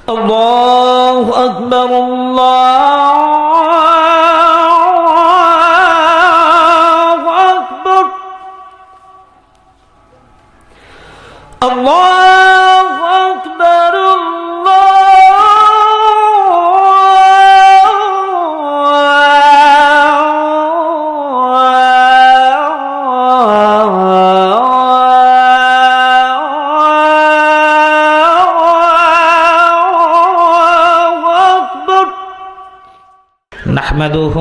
الله أكبر الله أكبر الله أكبر نحمده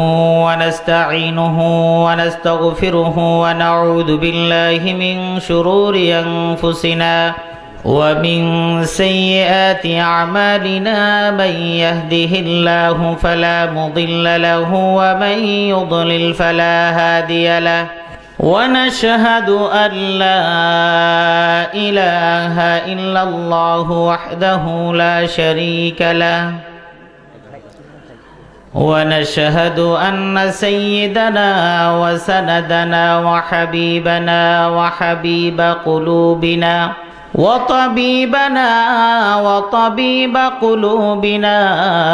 ونستعينه ونستغفره ونعوذ بالله من شرور أنفسنا ومن سيئات أعمالنا من يهده الله فلا مضل له ومن يضلل فلا هادي له ونشهد أن لا إله إلا الله وحده لا شريك له ونشهد أن سيدنا وسندنا وحبيبنا وحبيب قلوبنا وطبيب قلوبنا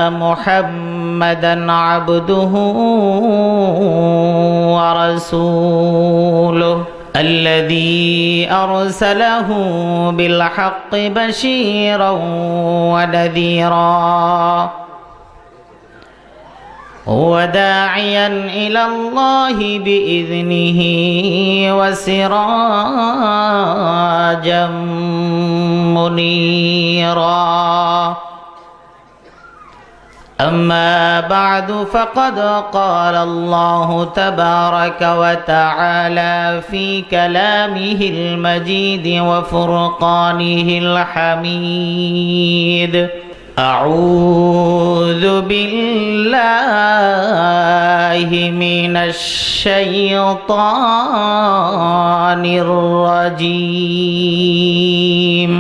محمدا عبده ورسوله الذي أرسله بالحق بشيرا ونذيرا وداعيا إلى الله بإذنه وسراجا منيرا أما بعد فقد قال الله تبارك وتعالى في كلامه المجيد وفرقانه الحميد أعوذ بالله من الشيطان الرجيم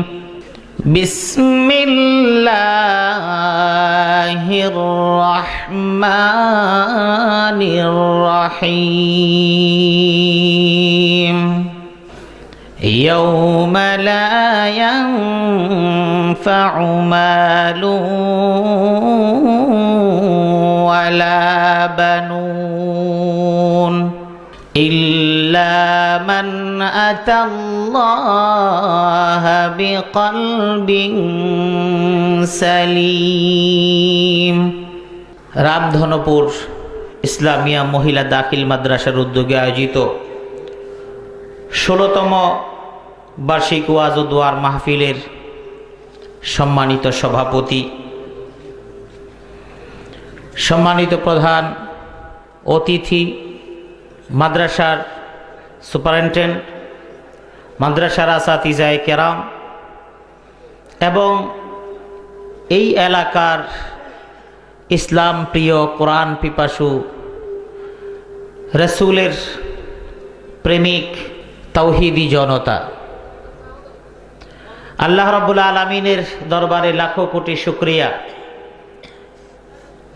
بسم الله الرحمن الرحيم يوم لا ينفع مال ولا بنون إلا من أتى الله بقلب سليم রামধনপুর ইসলামিয়া মহিলা দাখিল মাদ্রাসার উদ্যোগে আয়োজিত ১৬তম বার্ষিক ওয়াজ ও দোয়ার মাহফিলের সম্মানিত সভাপতি, সম্মানিত প্রধান অতিথি, মাদ্রাসার সুপারিনটেন্ডেন্ট, মাদ্রাসার আসাতিজায়ে কেরাম এবং এই এলাকার ইসলাম প্রিয়, কোরআন পিপাসু, রাসূলের প্রেমিক তাওহীদি জনতা, আল্লাহ রাব্বুল আলামিনের দরবারে লাখো কোটি শুকরিয়া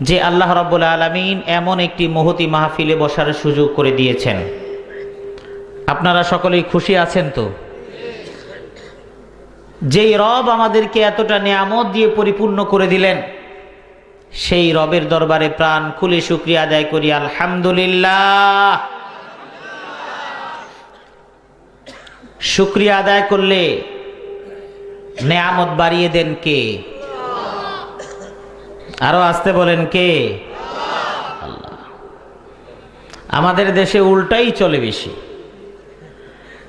যে আল্লাহ রাব্বুল আলামিন এমন একটি মহতী মাহফিলে বসার সুযোগ করে দিয়েছেন। আপনারা সকলেই খুশি আছেন তো? যেই রব আমাদেরকে এতটা নিয়ামত দিয়ে পরিপূর্ণ করে দিলেন, সেই রবের দরবারে প্রাণ খুলে শুকরিয়া আদায় করি আলহামদুলিল্লাহ। শুকরিয়া আদায় করলে নেয়ামত বাড়িয়ে দেন কে? আরো আসতে বলেন কে? আল্লাহ। আমাদের দেশে উল্টাই চলে বেশি,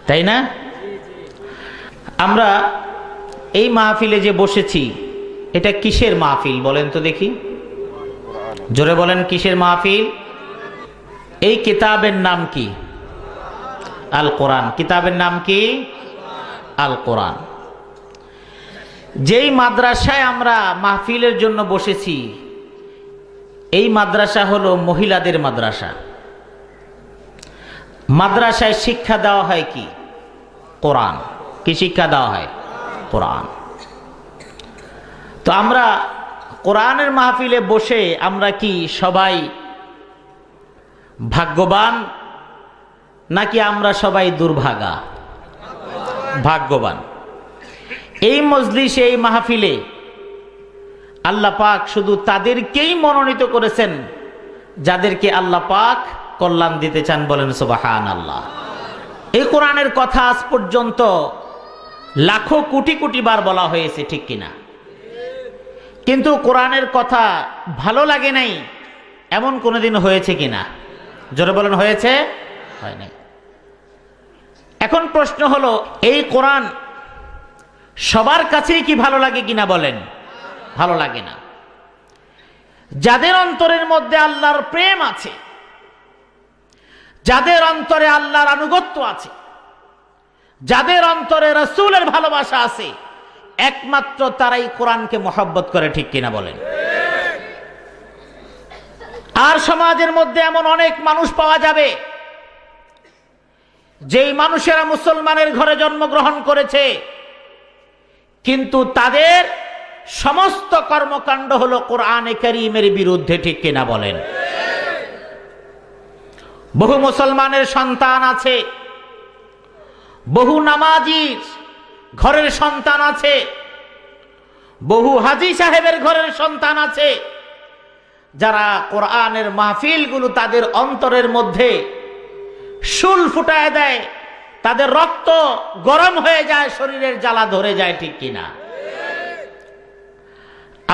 তাই না? আমরা এই মাহফিলে যে বসেছি, এটা কিসের মাহফিল বলেন তো দেখি? জোরে বলেন, কিসের মাহফিল? এই কিতাবের নাম কি? আল কোরআন। কিতাবের নাম কি? আল কোরআন। যেই মাদ্রাসায় আমরা মাহফিলের জন্য বসেছি, এই মাদ্রাসা হলো মহিলাদের মাদ্রাসা। মাদ্রাসায় শিক্ষা দেওয়া হয় কি? কোরআন। কি শিক্ষা দেওয়া হয়? কোরআন। তো আমরা কোরআনের মাহফিলে বসে আমরা কি সবাই ভাগ্যবান নাকি আমরা সবাই দুর্ভাগা? ভাগ্যবান। এই মজলিসে, এই মাহফিলে আল্লাহ পাক শুধু তাদেরকেই মনোনীত করেছেন যাদেরকে আল্লাহ পাক কল্যাণ দিতে চান। বলেন সুবহানাল্লাহ। এই কোরআনের কথা আজ পর্যন্ত লাখো কোটি কোটি বার বলা হয়েছে, ঠিক কিনা? কিন্তু কোরআনের কথা ভালো লাগে নাই এমন কোনোদিন হয়েছে কিনা? জোরে বলেন, হয়েছে? হয় নাই। এখন প্রশ্ন হলো, এই কোরআন সবার কাছেই কি ভালো লাগে কিনা? বলেন, ভালো লাগে না। যাদের অন্তরের মধ্যে আল্লাহর প্রেম আছে, যাদের অন্তরে আল্লাহর আনুগত্য আছে, যাদের অন্তরে রাসূলের ভালোবাসা আছে, একমাত্র তারাই কোরআনকে মহব্বত করে, ঠিক কিনা? বলেন। আর সমাজের মধ্যে এমন অনেক মানুষ পাওয়া যাবে যেই মানুষেরা মুসলমানের ঘরে জন্মগ্রহণ করেছে, কিন্তু তাদের সমস্ত কর্মকাণ্ড হলো কোরআনে কারীমের বিরুদ্ধে, ঠিক কিনা? বলেন। বহু মুসলমানের সন্তান আছে, বহু নামাজির ঘরের সন্তান আছে, বহু হাজী সাহেবের ঘরের সন্তান আছে, যারা কোরআনের মাহফিলগুলো তাদের অন্তরের মধ্যে শুল ফুটায় দেয়, তাদের রক্ত গরম হয়ে যায়, শরীরের জ্বালা ধরে যায়, ঠিক কিনা?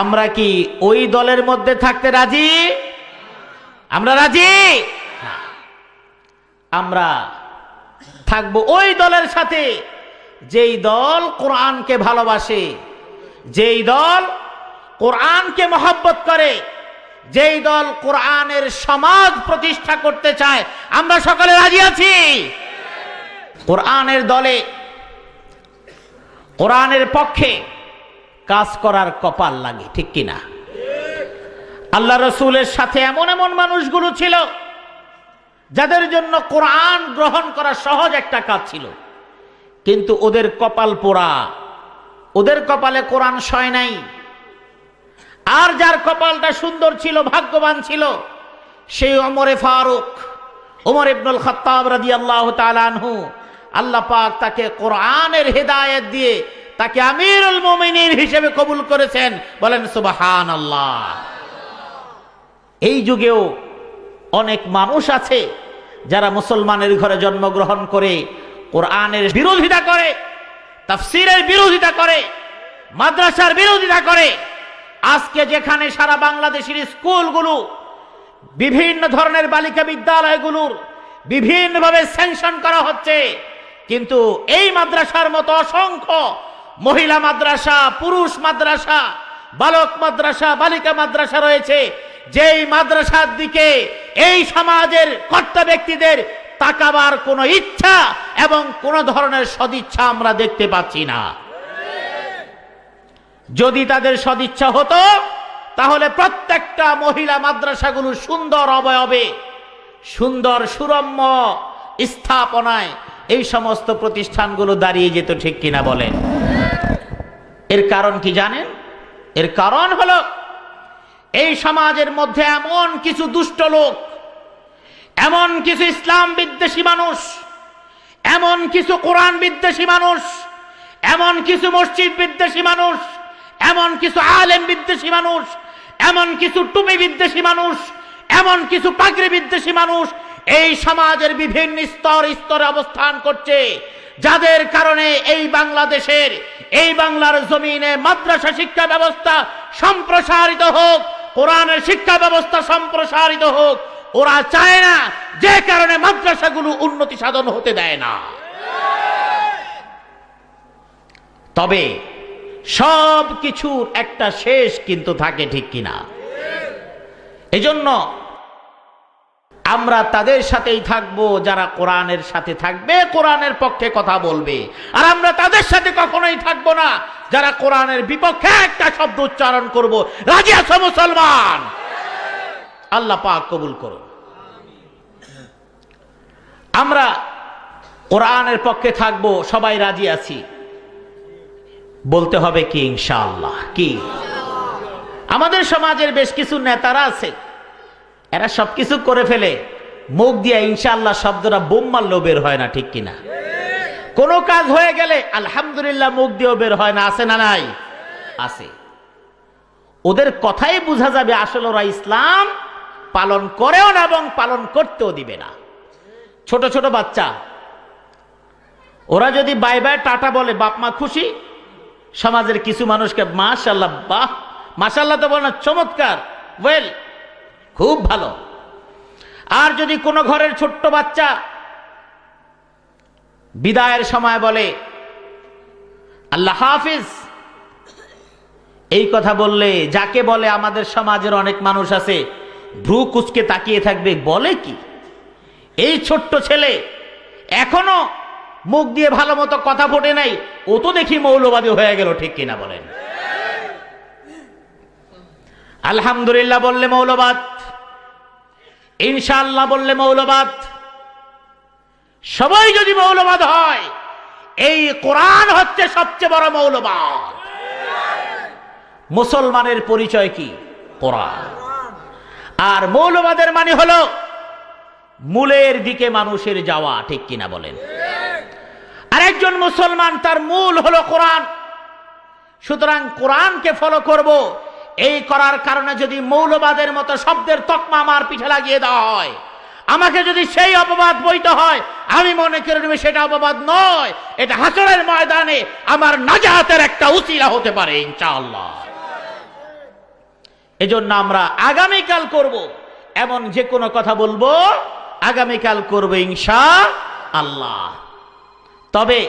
আমরা কি ওই দলের মধ্যে থাকতে রাজি? আমরা রাজি না। আমরা থাকবো ওই দলের সাথে যেই দল কোরআনকে ভালোবাসে, যেই দল কোরআনকে মহব্বত করে, যেই দল কোরআনের সমাজ প্রতিষ্ঠা করতে চায়। আমরা সকলে রাজি আছি। কোরআনের দলে, কোরআনের পক্ষে কাজ করার কপাল লাগে, ঠিক কিনা? আল্লাহ রসুলের সাথে এমন এমন মানুষগুলো ছিল যাদের জন্য কোরআন গ্রহণ করা সহজ একটা কাজ ছিল, কিন্তু ওদের কপাল পোড়া, ওদের কপালে কোরআন শয় নাই। আর যার কপালটা সুন্দর ছিল, ভাগ্যবান ছিল, সেই ওমরে ফারুক, ওমর ইবনুল খাত্তাব রাদিয়াল্লাহু তাআলা আনহু। আল্লাহ পাক তাকে কোরআনের হেদায়েত দিয়ে তাকে আমিরুল মুমিনিন হিসেবে কবুল করেছেন। বলেন সুবহানাল্লাহ। এই যুগেও অনেক মানুষ আছে যারা মুসলমানের ঘরে জন্মগ্রহণ করে কোরআনের বিরোধিতা করে, তাফসীরের বিরোধিতা করে, মাদ্রাসার বিরোধিতা করে। আজকে যেখানে সারা বাংলাদেশের স্কুলগুলো, বিভিন্ন ধরনের বালিকা বিদ্যালয়গুলোর বিভিন্নভাবে স্যাংশন করা হচ্ছে, কিন্তু এই মাদ্রাসার মতো অসংখ্য মহিলা মাদ্রাসা, পুরুষ মাদ্রাসা, বালক মাদ্রাসা, বালিকা মাদ্রাসা রয়েছে, যেই মাদ্রাসার দিকে এই সমাজের কর্তা ব্যক্তিদের তাকাবার কোনো ইচ্ছা এবং কোন ধরনের সদিচ্ছা আমরা দেখতে পাচ্ছি না। যদি তাদের সদিচ্ছা হতো তাহলে প্রত্যেকটা মহিলা মাদ্রাসাগুলো সুন্দর অবয়বে, সুন্দর সুরম্য স্থাপনায় এই সমস্ত প্রতিষ্ঠানগুলো দাঁড়িয়ে যেত, ঠিক কিনা? বলেন। এর কারণ কি জানেন? এর কারণ হলো এই সমাজের মধ্যে এমন কিছু দুষ্ট লোক, এমন কিছু ইসলাম বিদ্বেষী মানুষ, এমন কিছু কোরআন বিদ্বেষী মানুষ, এমন কিছু মসজিদ বিদ্বেষী মানুষ, এমন কিছু আলেম বিদ্বেষী মানুষ, এমন কিছু টুপি বিদ্বেষী মানুষ, এমন কিছু পাগড়ি বিদ্বেষী মানুষ এই সমাজের বিভিন্ন স্তরে অবস্থান করছে, যাদের কারণে এই বাংলাদেশের, এই বাংলার জমিনে মাদ্রাসা শিক্ষা ব্যবস্থা সম্প্রসারিত হোক, কোরআনের শিক্ষা ব্যবস্থা সম্প্রসারিত হোক। ওরা চায় না, যে কারণে মাদ্রাসাগুলো উন্নতি সাধন হতে দেয় না। তবে সব কিছুর একটা শেষ কিন্তু থাকে, ঠিক কিনা? এজন্য আমরা তাদের সাথেই থাকবো যারা কোরআনের সাথে থাকবে, কোরআনের পক্ষে কথা বলবে। আর আমরা তাদের সাথে কখনোই থাকবো না যারা কোরআনের বিপক্ষে একটা শব্দ উচ্চারণ করব। রাজি আছো মুসলমান? আল্লাহ পাক কবুল করুন। আমরা কোরআনের পক্ষে থাকবো, সবাই রাজি আছি। বলতে হবে কি ইনশাআল্লাহ? কি? আমাদের সমাজের বেশ কিছু নেতারা আছে, এরা সবকিছু করে ফেলে, মুখ দিয়ে ইনশাআল্লাহ শব্দটা বোম মারলেও বের হয় না, ঠিক কিনা? কোনো কাজ হয়ে গেলে আলহামদুলিল্লাহ মুখ দিয়েও বের হয় না, আছে না নাই? আছে। ওদের কথাই বোঝা যাবে আসলে ওরা ইসলাম পালন করেও না এবং পালন করতেও দিবে না। ছোট ছোট বাচ্চা, ওরা যদি বাই বাই টাটা বলে বাপ মা খুশি। সমাজের কিছু মানুষকে মাশাআল্লাহ, বাহ মাশাআল্লাহ তো বলে না, চমৎকার, ওয়েল, খুব ভালো। আর যদি কোনো ঘরের ছোট্ট বাচ্চা বিদায়ের সময় বলে আল্লাহ হাফিজ, এই কথা বললে যাকে বলে আমাদের সমাজের অনেক মানুষ আছে ভ্রু কুচকে তাকিয়ে থাকবে, বলে কি এই ছোট্ট ছেলে এখনো মুখ দিয়ে ভালো মতো কথা ফোটে নাই, ও তো দেখি মৌলবাদী হয়ে গেল, ঠিক কিনা বলেন? আলহামদুলিল্লাহ বললে মৌলবাদ, ইনশাআল্লাহ বললে মৌলবাদ। সবাই যদি মৌলবাদ হয়, এই কোরআন হচ্ছে সবচেয়ে বড় মৌলবাদ। মুসলমানের পরিচয় কি? কোরআন। আর মৌলবাদের মানে হলো মূলের দিকে মানুষের যাওয়া, ঠিক কিনা বলেন? আরেকজন মুসলমান, তার মূল হলো কোরআন। সুতরাং কোরআনকে ফলো করব, এই করার কারণে যদি মৌলবাদের মতো শব্দের তকমা আমার পিঠে লাগিয়ে দেওয়া হয়, আমাকে যদি সেই অপবাদ বইতে হয়, আমি মনে করে নেব সেটা অপবাদ নয়, এটা হাসরের ময়দানে আমার নাজাতের একটা উসিলা হতে পারে ইনশাআল্লাহ। এজন্য আমরা আগামীকাল করব, এমন যে কোনো কথা বলবো আগামীকাল করব ইনশাআল্লাহ। তবে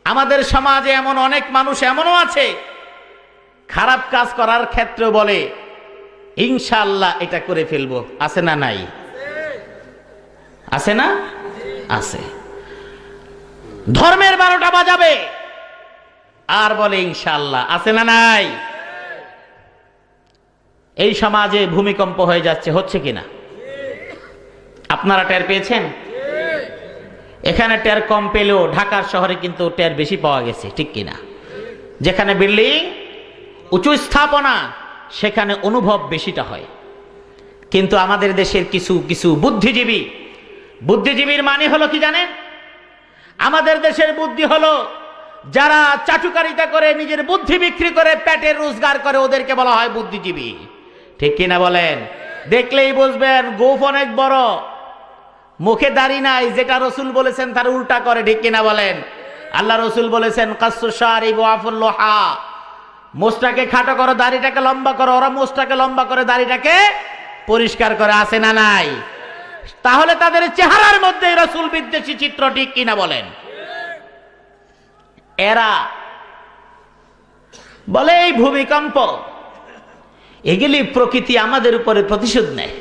আমাদের সমাজে এমন অনেক মানুষ এমনও আছে, খারাপ কাজ করার ক্ষেত্রে বলে ইনশাআল্লাহ এটা করে ফেলবো। আছে না নাই? আছে না? আছে। ধর্মের 12টা বাজাবে আর বলে ইনশাআল্লাহ। আছে না নাই? এই সমাজে ভূমিকম্প হয়ে যাচ্ছে, হচ্ছে কিনা? আপনারা টের পেয়েছেন? এখানে টের কম পেলেও ঢাকার শহরে কিন্তু টের বেশি পাওয়া গেছে, ঠিক কিনা? যেখানে বিল্ডিং উঁচু স্থাপনা সেখানে অনুভব বেশিটা হয়। কিন্তু আমাদের দেশের কিছু কিছু বুদ্ধিজীবীর মানে হলো কি জানেন? আমাদের দেশের বুদ্ধি হলো যারা চাটুকারিতা করে নিজের বুদ্ধি বিক্রি করে পেটের রোজগার করে, ওদেরকে বলা হয় বুদ্ধিজীবী, ঠিক কিনা বলেন? দেখলেই বুঝবেন গোফ অনেক বড়, মুখে দাড়ি নাই, যেটা রসুল বলেছেন তার উল্টা করে, ঠিক কিনা বলেন? আল্লাহ রসুল বলেছেন কাসসু শারিব ওয়া আফুল লোহা, মোষটাকে খাটো করো, দাড়িটাকে লম্বা করো। ওরা মোষটাকে লম্বা করে, দাড়িটাকে পরিষ্কার করে। আছে না নাই? তাহলে তাদের চেহারার মধ্যে রসুল বিদ্বেষী চিত্র, ঠিক কিনা বলেন? এরা বলে এই ভূমিকম্প, এগুলি প্রকৃতি আমাদের উপরে প্রতিশোধ নেয়,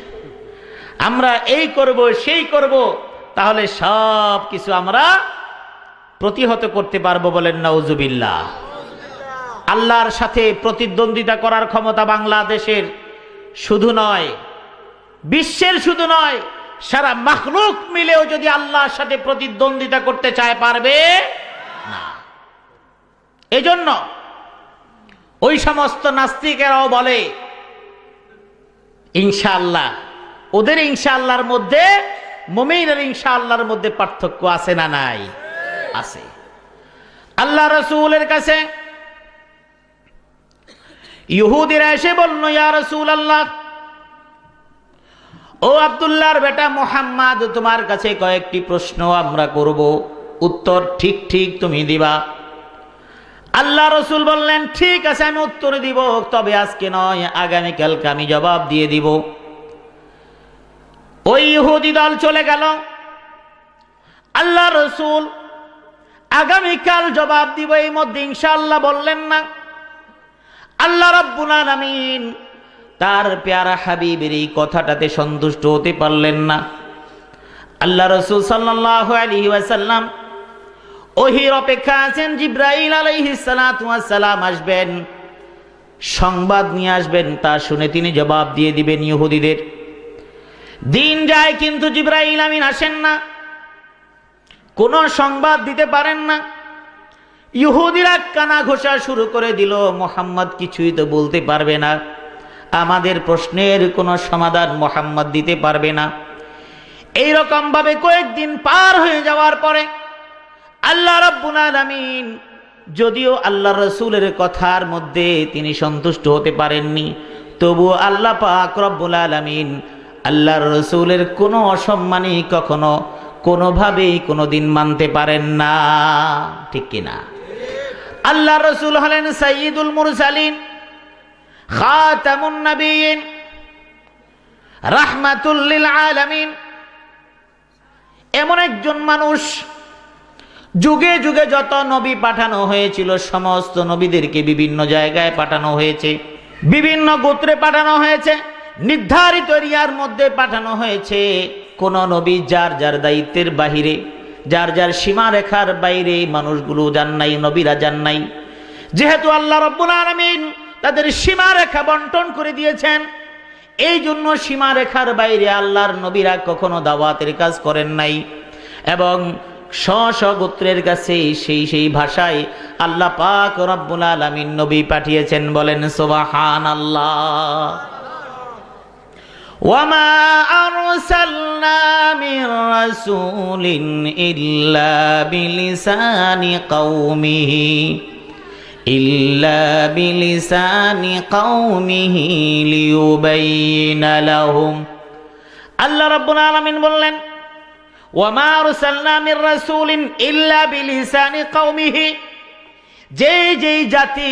আমরা এই করব সেই করব, তাহলে সব কিছু আমরা প্রতিহত করতে পারবো। বলেন নাউজুবিল্লাহ। আল্লাহর সাথে প্রতিদ্বন্দ্বিতা করার ক্ষমতা বাংলাদেশের শুধু নয়, বিশ্বের শুধু নয়, সারা মাখলুক মিলেও যদি আল্লাহর সাথে প্রতিদ্বন্দ্বিতা করতে চায় পারবে না। এজন্য ওই সমস্ত নাস্তিকেরাও বলে ইনশাআল্লাহ। ওদের ইনশাআল্লাহর মধ্যে, মুমিনের ইনশাআল্লাহর মধ্যে পার্থক্য আছে না নাই? আছে। আল্লাহ রাসূলের কাছে ইহুদিরা এসে বলল, ইয়া রাসূলুল্লাহ, ও আব্দুল্লাহর বেটা মুহাম্মদ, তোমার কাছে কয়েকটি প্রশ্ন আমরা করব, উত্তর ঠিক ঠিক তুমি দিবা। আল্লাহ রসুল বললেন, ঠিক আছে আমি উত্তর দিব, তবে আজকে নয়, আগামীকালকে আমি জবাব দিয়ে দিব। ওই ইহুদি দল চলে গেল। আল্লাহ রসুল আগামীকাল জবাব দিব, এই মধ্যে ইনশাআল্লাহ বললেন না। আল্লাহ রাব্বুল আলামিন তার প্যারা হাবিবের এই কথাটাতে সন্তুষ্ট হতে পারলেন না। আল্লাহ রসুল সাল্লাল্লাহু আলাইহি ওয়াসাল্লাম ওহীর অপেক্ষা আছেন। জিবরাইল আলাইহিস সালাতু ওয়াস সালাম আসবেন, সংবাদ নিয়ে আসবেন, তা শুনে তিনি জবাব দিয়ে দিবেন ইহুদিদের। দিন যায় কিন্তু জিবরাইল আমিন আসেন না, কোনো সংবাদ দিতে পারেন না। ইহুদিরা কানা ঘোষা শুরু করে দিল, মুহাম্মদ কিছুই তো বলতে পারবে না, আমাদের প্রশ্নের কোনো সমাধান মুহাম্মদ দিতে পারবে না। এইরকম ভাবে কয়েকদিন পার হয়ে যাওয়ার পরে আল্লাহ রাব্বুল আলামিন যদিও আল্লাহ রসুলের কথার মধ্যে তিনি সন্তুষ্ট হতে পারেননি, তবুও আল্লাহ পাক রব্বুল আলামিন আল্লাহর রসুলের কোনো অসম্মানই কখনো কোনোভাবেই কোনোদিন মানতে পারেন না, ঠিক কিনা? আল্লাহ রসুল হলেন সাইয়্যিদুল মুরসালিন, খাতামুন নবিয়্যিন, রাহমাতুল লিল আলামিন। এমন একজন মানুষ, যুগে যুগে যত নবী পাঠানো হয়েছিল সমস্ত নবীদেরকে বিভিন্ন জায়গায় পাঠানো হয়েছে, বিভিন্ন গোত্রে পাঠানো হয়েছে, নির্ধারিত এরিয়ার মধ্যে পাঠানো হয়েছে। কোন নবী যার যার দায়িত্বের বাহিরে, যার যার সীমারেখার বাইরে মানুষগুলো যান নাই, নবীরা যান নাই। যেহেতু আল্লাহ রাব্বুল আলামিন তাদের সীমারেখা বন্টন করে দিয়েছেন, এই জন্য সীমারেখার বাইরে আল্লাহর নবীরা কখনো দাওয়াতের কাজ করেন নাই। এবং স্ব গোত্রের কাছে সেই ভাষায় আল্লাহ পাক রব্বুল আলামিন নবী পাঠিয়েছেন। বলেন সুবহানাল্লাহ। ওয়ামা আরসালনা মির রাসূলিন ইল্লা বিলিসানি কওমিহি লিয়ুবাইয়িনা লাহুম। আল্লাহ রাব্বুল আলামিন বললেন, ওয়ামা আরসালনা মির রাসূলিন ইল্লা বিলিসানি কওমিহি। যেই জাতি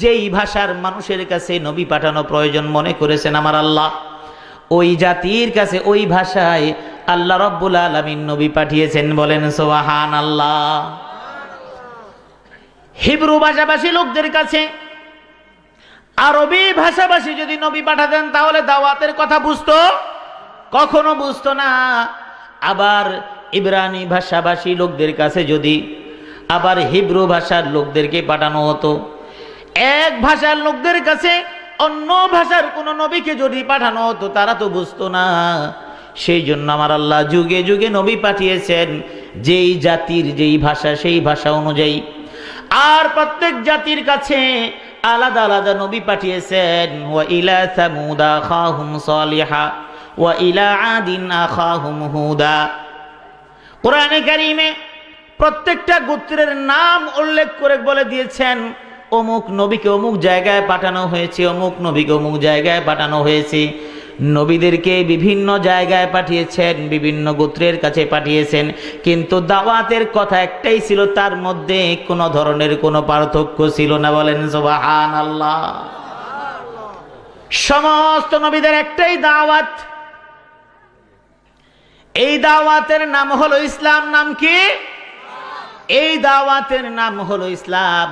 যেই ভাষার মানুষের কাছে নবী পাঠানো প্রয়োজন মনে করেছেন আমার আল্লাহ, ওই জাতির কাছে ওই ভাষায় আল্লাহ রাব্বুল আলামিন নবী পাঠিয়েছেন। বলেন সুবহানাল্লাহ। হিব্রু ভাষাভাষী লোকদের কাছে আরবি ভাষাভাষী যদি নবী পাঠাতেন তাহলে দাওয়াতের কথা বুঝতো? কখনো বুঝতো না। আবার ইব্রানি ভাষাভাষী লোকদের কাছে যদি আবার হিব্রু ভাষার লোকদেরকে পাঠানো হতো, এক ভাষার লোকদের কাছে অন্য ভাষার কোন নবীকে যদি পাঠানো হতো তারা তো বুঝতো না। সেই জন্য আমার আল্লাহ যুগে যুগে নবী পাঠিয়েছেন যেই জাতির যেই ভাষা সেই ভাষা অনুযায়ী। আর প্রত্যেক জাতির কাছে আলাদা আলাদা নবী পাঠিয়েছেন। ওয়া ইলা সামুদা আখাহুম সালিহা ওয়া ইলা আদিন আখাহুম হুদা। কোরআনে কারীমে প্রত্যেকটা গোত্রের নাম উল্লেখ করে বলে দিয়েছেন অমুক নবীকে অমুক জায়গায় পাঠানো হয়েছে, অমুক নবীকে অমুক জায়গায় পাঠানো হয়েছে। নবীদেরকে বিভিন্ন জায়গায় পাঠিয়েছেন, বিভিন্ন গোত্রের কাছে পাঠিয়েছেন, কিন্তু দাওয়াতের কথা একটাই ছিল, তার মধ্যে কোনো ধরনের কোনো পার্থক্য ছিল না। বলেন সুবহানাল্লাহ। সমস্ত নবীদের একটাই দাওয়াত, এই দাওয়াতের নাম হলো ইসলাম। নাম কি? এই দাওয়াতের নাম হলো ইসলাম।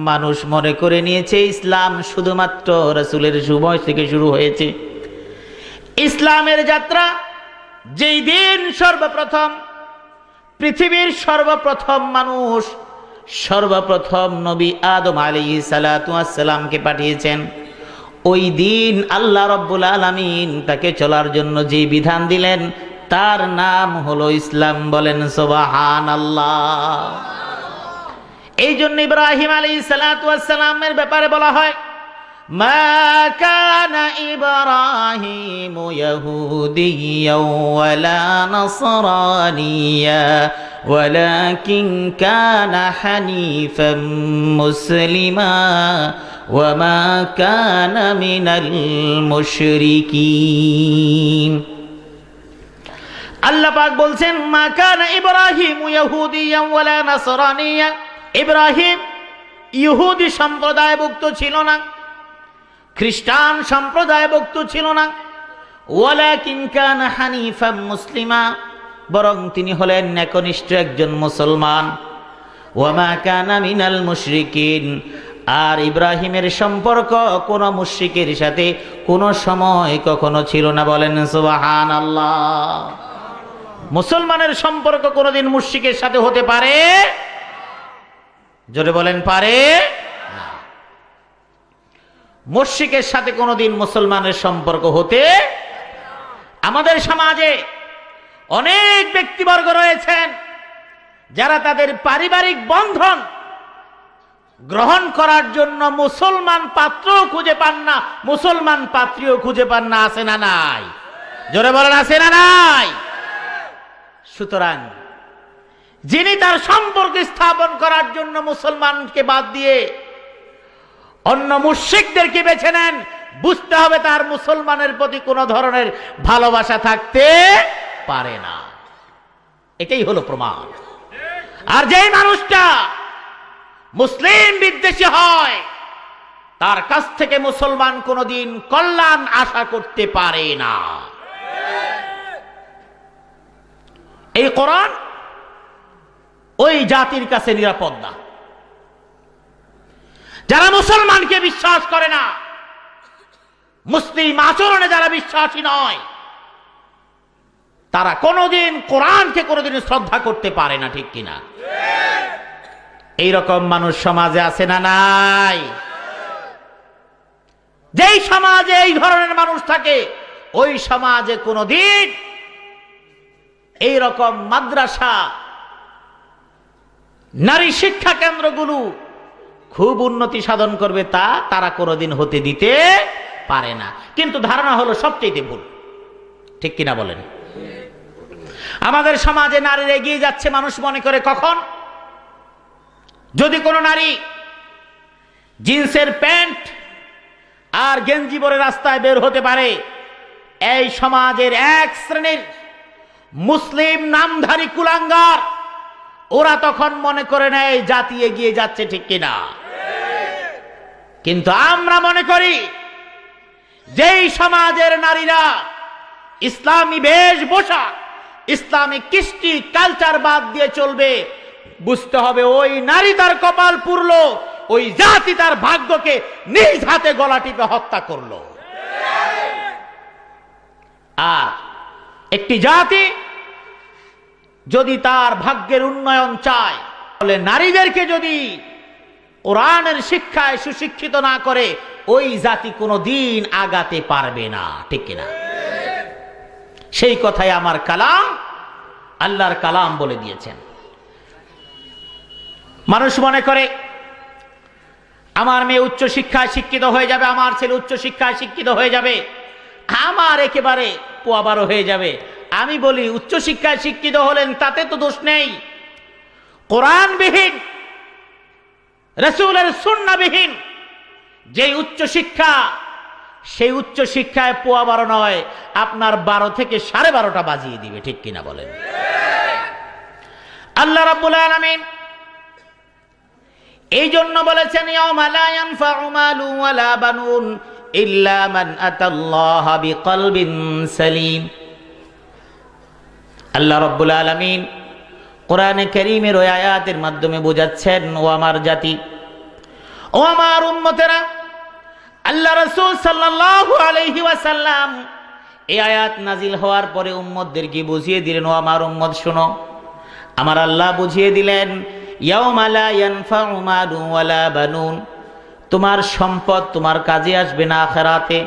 মানুষ মনে করে নিয়েছে ইসলাম শুধুমাত্র রাসূলের সময় থেকে শুরু হয়েছে। ইসলামের যাত্রা যেই দিন সর্বপ্রথম পৃথিবীর সর্বপ্রথম মানুষ, সর্বপ্রথম নবী আদম আলাইহিস সালাতু ওয়াস সালামকে পাঠিয়েছেন, ওই দিন আল্লাহ রাব্বুল আলামিন তাকে চলার জন্য যে বিধান দিলেন তার নাম হলো ইসলাম। বলেন সুবহানাল্লাহ। এই জন্য ইব্রাহিম আলাইহিস সালাতু ওয়াস সালামের ব্যাপারে বলা হয়, মা কানা ইব্রাহিমু ইয়াহুদিয়্যাও ওয়ালা নাসরানিয়্যা ওয়ালাকিন কানা হানিফাম মুসলিমা ওয়া মা কানা মিনাল মুশরিকিন। আল্লাহ পাক বলছেন, মা কানা ইব্রাহিমু ইয়াহুদিয়্যাও ওয়ালা নাসরানিয়্যা। ইব্রাহিম ইহুদি সম্প্রদায়ভুক্ত ছিল না, খ্রিস্টান সম্প্রদায়ভুক্ত ছিল না। ওয়ালাকিন কানা হানিফাম মুসলিমা, বরং তিনি হলেন একনিষ্ঠ একজন মুসলমান। ওয়া মা কানা মিনাল মুশরিকিন, আর ইব্রাহিমের সম্পর্ক কোন মুশরিকের সাথে কোন সময় কখনো ছিল না। বলেন সুবহানাল্লাহ। মুসলমানের সম্পর্ক কোনদিন মুশরিকের সাথে হতে পারে? জোরে বলেন, পারে না। মুশরিকের সাথে কোনদিন মুসলমানের সম্পর্ক হতে। আমাদের সমাজে অনেক ব্যক্তিবর্গ রয়েছেন যারা তাদের পারিবারিক বন্ধন গ্রহণ করার জন্য মুসলমান পাত্রও খুঁজে পান না, মুসলমান পাত্রীও খুঁজে পান না। আছে না নাই? জোরে বলেন, আছে না নাই? সুতরাং যিনি তার সম্পর্ক স্থাপন করার জন্য মুসলমানকে বাদ দিয়ে অন্য মুশরিকদেরকে বেছে নেন, বুঝতে হবে তার মুসলমানের প্রতি কোনো ধরনের ভালোবাসা থাকতে পারে না। এটাই হলো প্রমাণ। আর যেই মানুষটা মুসলিম বিদ্বেষী হয়, তার কাছ থেকে মুসলমান কোনোদিন কল্যাণ আশা করতে পারে না। এই কোরআন ওই জাতির কাছে নিরাপদ না যারা মুসলমানকে বিশ্বাস করে না, মুসলিম আচরণে যারা বিশ্বাসী নয়, তারা কোনোদিন কোরআনকে কোনোদিন শ্রদ্ধা করতে পারে না, ঠিক কিনা? এইরকম মানুষ সমাজে আছে না নাই? যেই সমাজে এই ধরনের মানুষ থাকে, ওই সমাজে কোনোদিন এইরকম মাদ্রাসা, নারী শিক্ষা কেন্দ্রগুলো খুব উন্নতি সাধন করবে তা তারা কোনোদিন হতে দিতে পারে না। কিন্তু ধারণা হলো সবচেয়ে ভুল, ঠিক কিনা বলেন? আমাদের সমাজে নারীরা এগিয়ে যাচ্ছে, মানুষ মনে করে কখন যদি কোনো নারী জিন্সের প্যান্ট আর গেঞ্জি পরে রাস্তায় বের হতে পারে, এই সমাজের এক শ্রেণীর মুসলিম নামধারী কুলাঙ্গার ওরা তখন মনে করে নেয় জাতি এগিয়ে যাচ্ছে, ঠিক কিনা? কিন্তু আমরা মনে করি যেই সমাজের নারীরা ইসলামী বেশভূষা, ইসলামিক কৃষ্টি কালচার বাদ দিয়ে চলবে, বুঝতে হবে ওই নারী তার কপাল পুরলো, ওই জাতি তার ভাগ্যকে নিজ হাতে গলা টিপে হত্যা করলো। আর একটি জাতি যদি তার ভাগ্যের উন্নয়ন চায়, তাহলে নারীদেরকে যদি কোরআনের শিক্ষায় সুশিক্ষিত না করে, ওই জাতি কোনোদিন আগাতে পারবে না, ঠিক কিনা? সেই কথাই আমার কালাম, আল্লাহর কালাম বলে দিয়েছেন। মানুষ মনে করে আমার মেয়ে উচ্চ শিক্ষায় শিক্ষিত হয়ে যাবে, আমার ছেলে উচ্চ শিক্ষায় শিক্ষিত হয়ে যাবে, আমার একেবারে পোয়াবারও হয়ে যাবে। আমি বলি উচ্চ শিক্ষায় শিক্ষিত হলেন তাতে তো দোষ নেই। কোরআনবিহীন, রাসূলের সুন্নাহবিহীন যে উচ্চ শিক্ষা, সেই উচ্চ শিক্ষায় পোয়াবারো নয়, আপনার 12 থেকে 12.5টা বাজিয়ে দিবে, ঠিক কিনা বলেন? আল্লাহ রাব্বুল আলামিন এই জন্য বলেছেন ইয়াউমা লা ইয়ানফাউ মালুন ওয়ালা বানুন ইল্লা মান আতাল্লাহা বিকলবিন সালিম। আল্লাহ রাব্বুল আলামিন কোরআনে কারীমের ওই আয়াতের মাধ্যমে বোঝাচ্ছেন, ও আমার জাতি, ও আমার উম্মতেরা, আল্লাহ রাসূল সাল্লাল্লাহু আলাইহি ওয়াসাল্লাম এই আয়াত নাজিল হওয়ার পরে উম্মতদেরকে বুঝিয়ে দিলেন, ও আমার উম্মত শোনো, আমার আল্লাহ বুঝিয়ে দিলেন ইয়াউমা লা ইয়ানফাউ মালুন ওয়ালা বানুন, তোমার সম্পদ তোমার কাজে আসবে না আখিরাতে,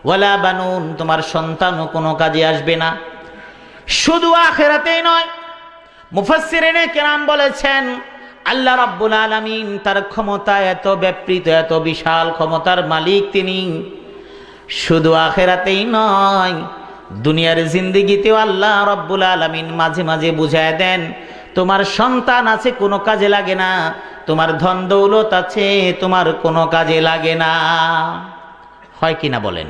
ওয়ালা বানুন, তোমার সন্তানও কোনো কাজে আসবে না। শুধু আখিরাতেই নয়, মুফাসসিরিনে কেরাম বলেছেন আল্লাহ রাব্বুল আলামিন তার ক্ষমতা এত ব্যাপৃত, এত বিশাল ক্ষমতার মালিক তিনি। শুধু আখিরাতেই নয়, দুনিয়ার জিন্দেগিতেও আল্লাহ রাব্বুল আলামিন মাঝে মাঝে বুঝায় দেন, তোমার সন্তান আছে কোনো কাজে লাগে না, তোমার ধন দৌলত আছে তোমার কোনো কাজে লাগে না। হয় কিনা বলেন?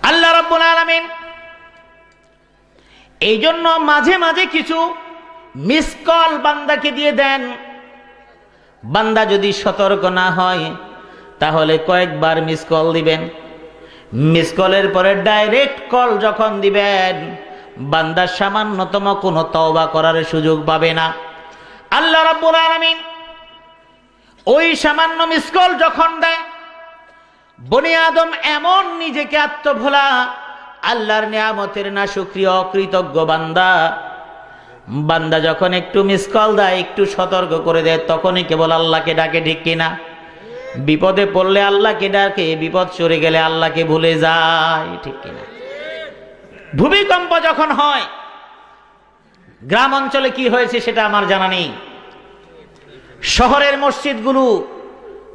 আল্লাহ রাব্বুল আলামিন এই জন্য মাঝে মাঝে কিছু মিস কল বান্দাকে দিয়ে দেন। বান্দা যদি সতর্ক না হয় তাহলে কয়েকবার মিস কল দিবেন। মিস কলের পরে ডাইরেক্ট কল যখন দিবেন, বান্দা সামান্যতম কোনো তওবা করার সুযোগ পাবে না। আল্লাহ রাব্বুল আলামিন ওই সামান্য মিস কল যখন দেয়, বনি আদম এমন নিজেকে আত্মভোলা, আল্লাহর নিয়ামতের না শুকরিয়া অকৃতজ্ঞ বান্দা যখন একটু মিস কল দেয়, একটু সতর্ক করে দেয়, তখনই কেবল আল্লাহকে ডাকে, ঠিক কিনা? বিপদে পড়লে আল্লাহকে ডাকে, বিপদ সরে গেলে আল্লাহকে ভুলে যায়, ঠিক কিনা? ভূমিকম্প যখন হয়, গ্রাম অঞ্চলে কি হয়েছে সেটা আমার জানা নেই, শহরের মসজিদগুলো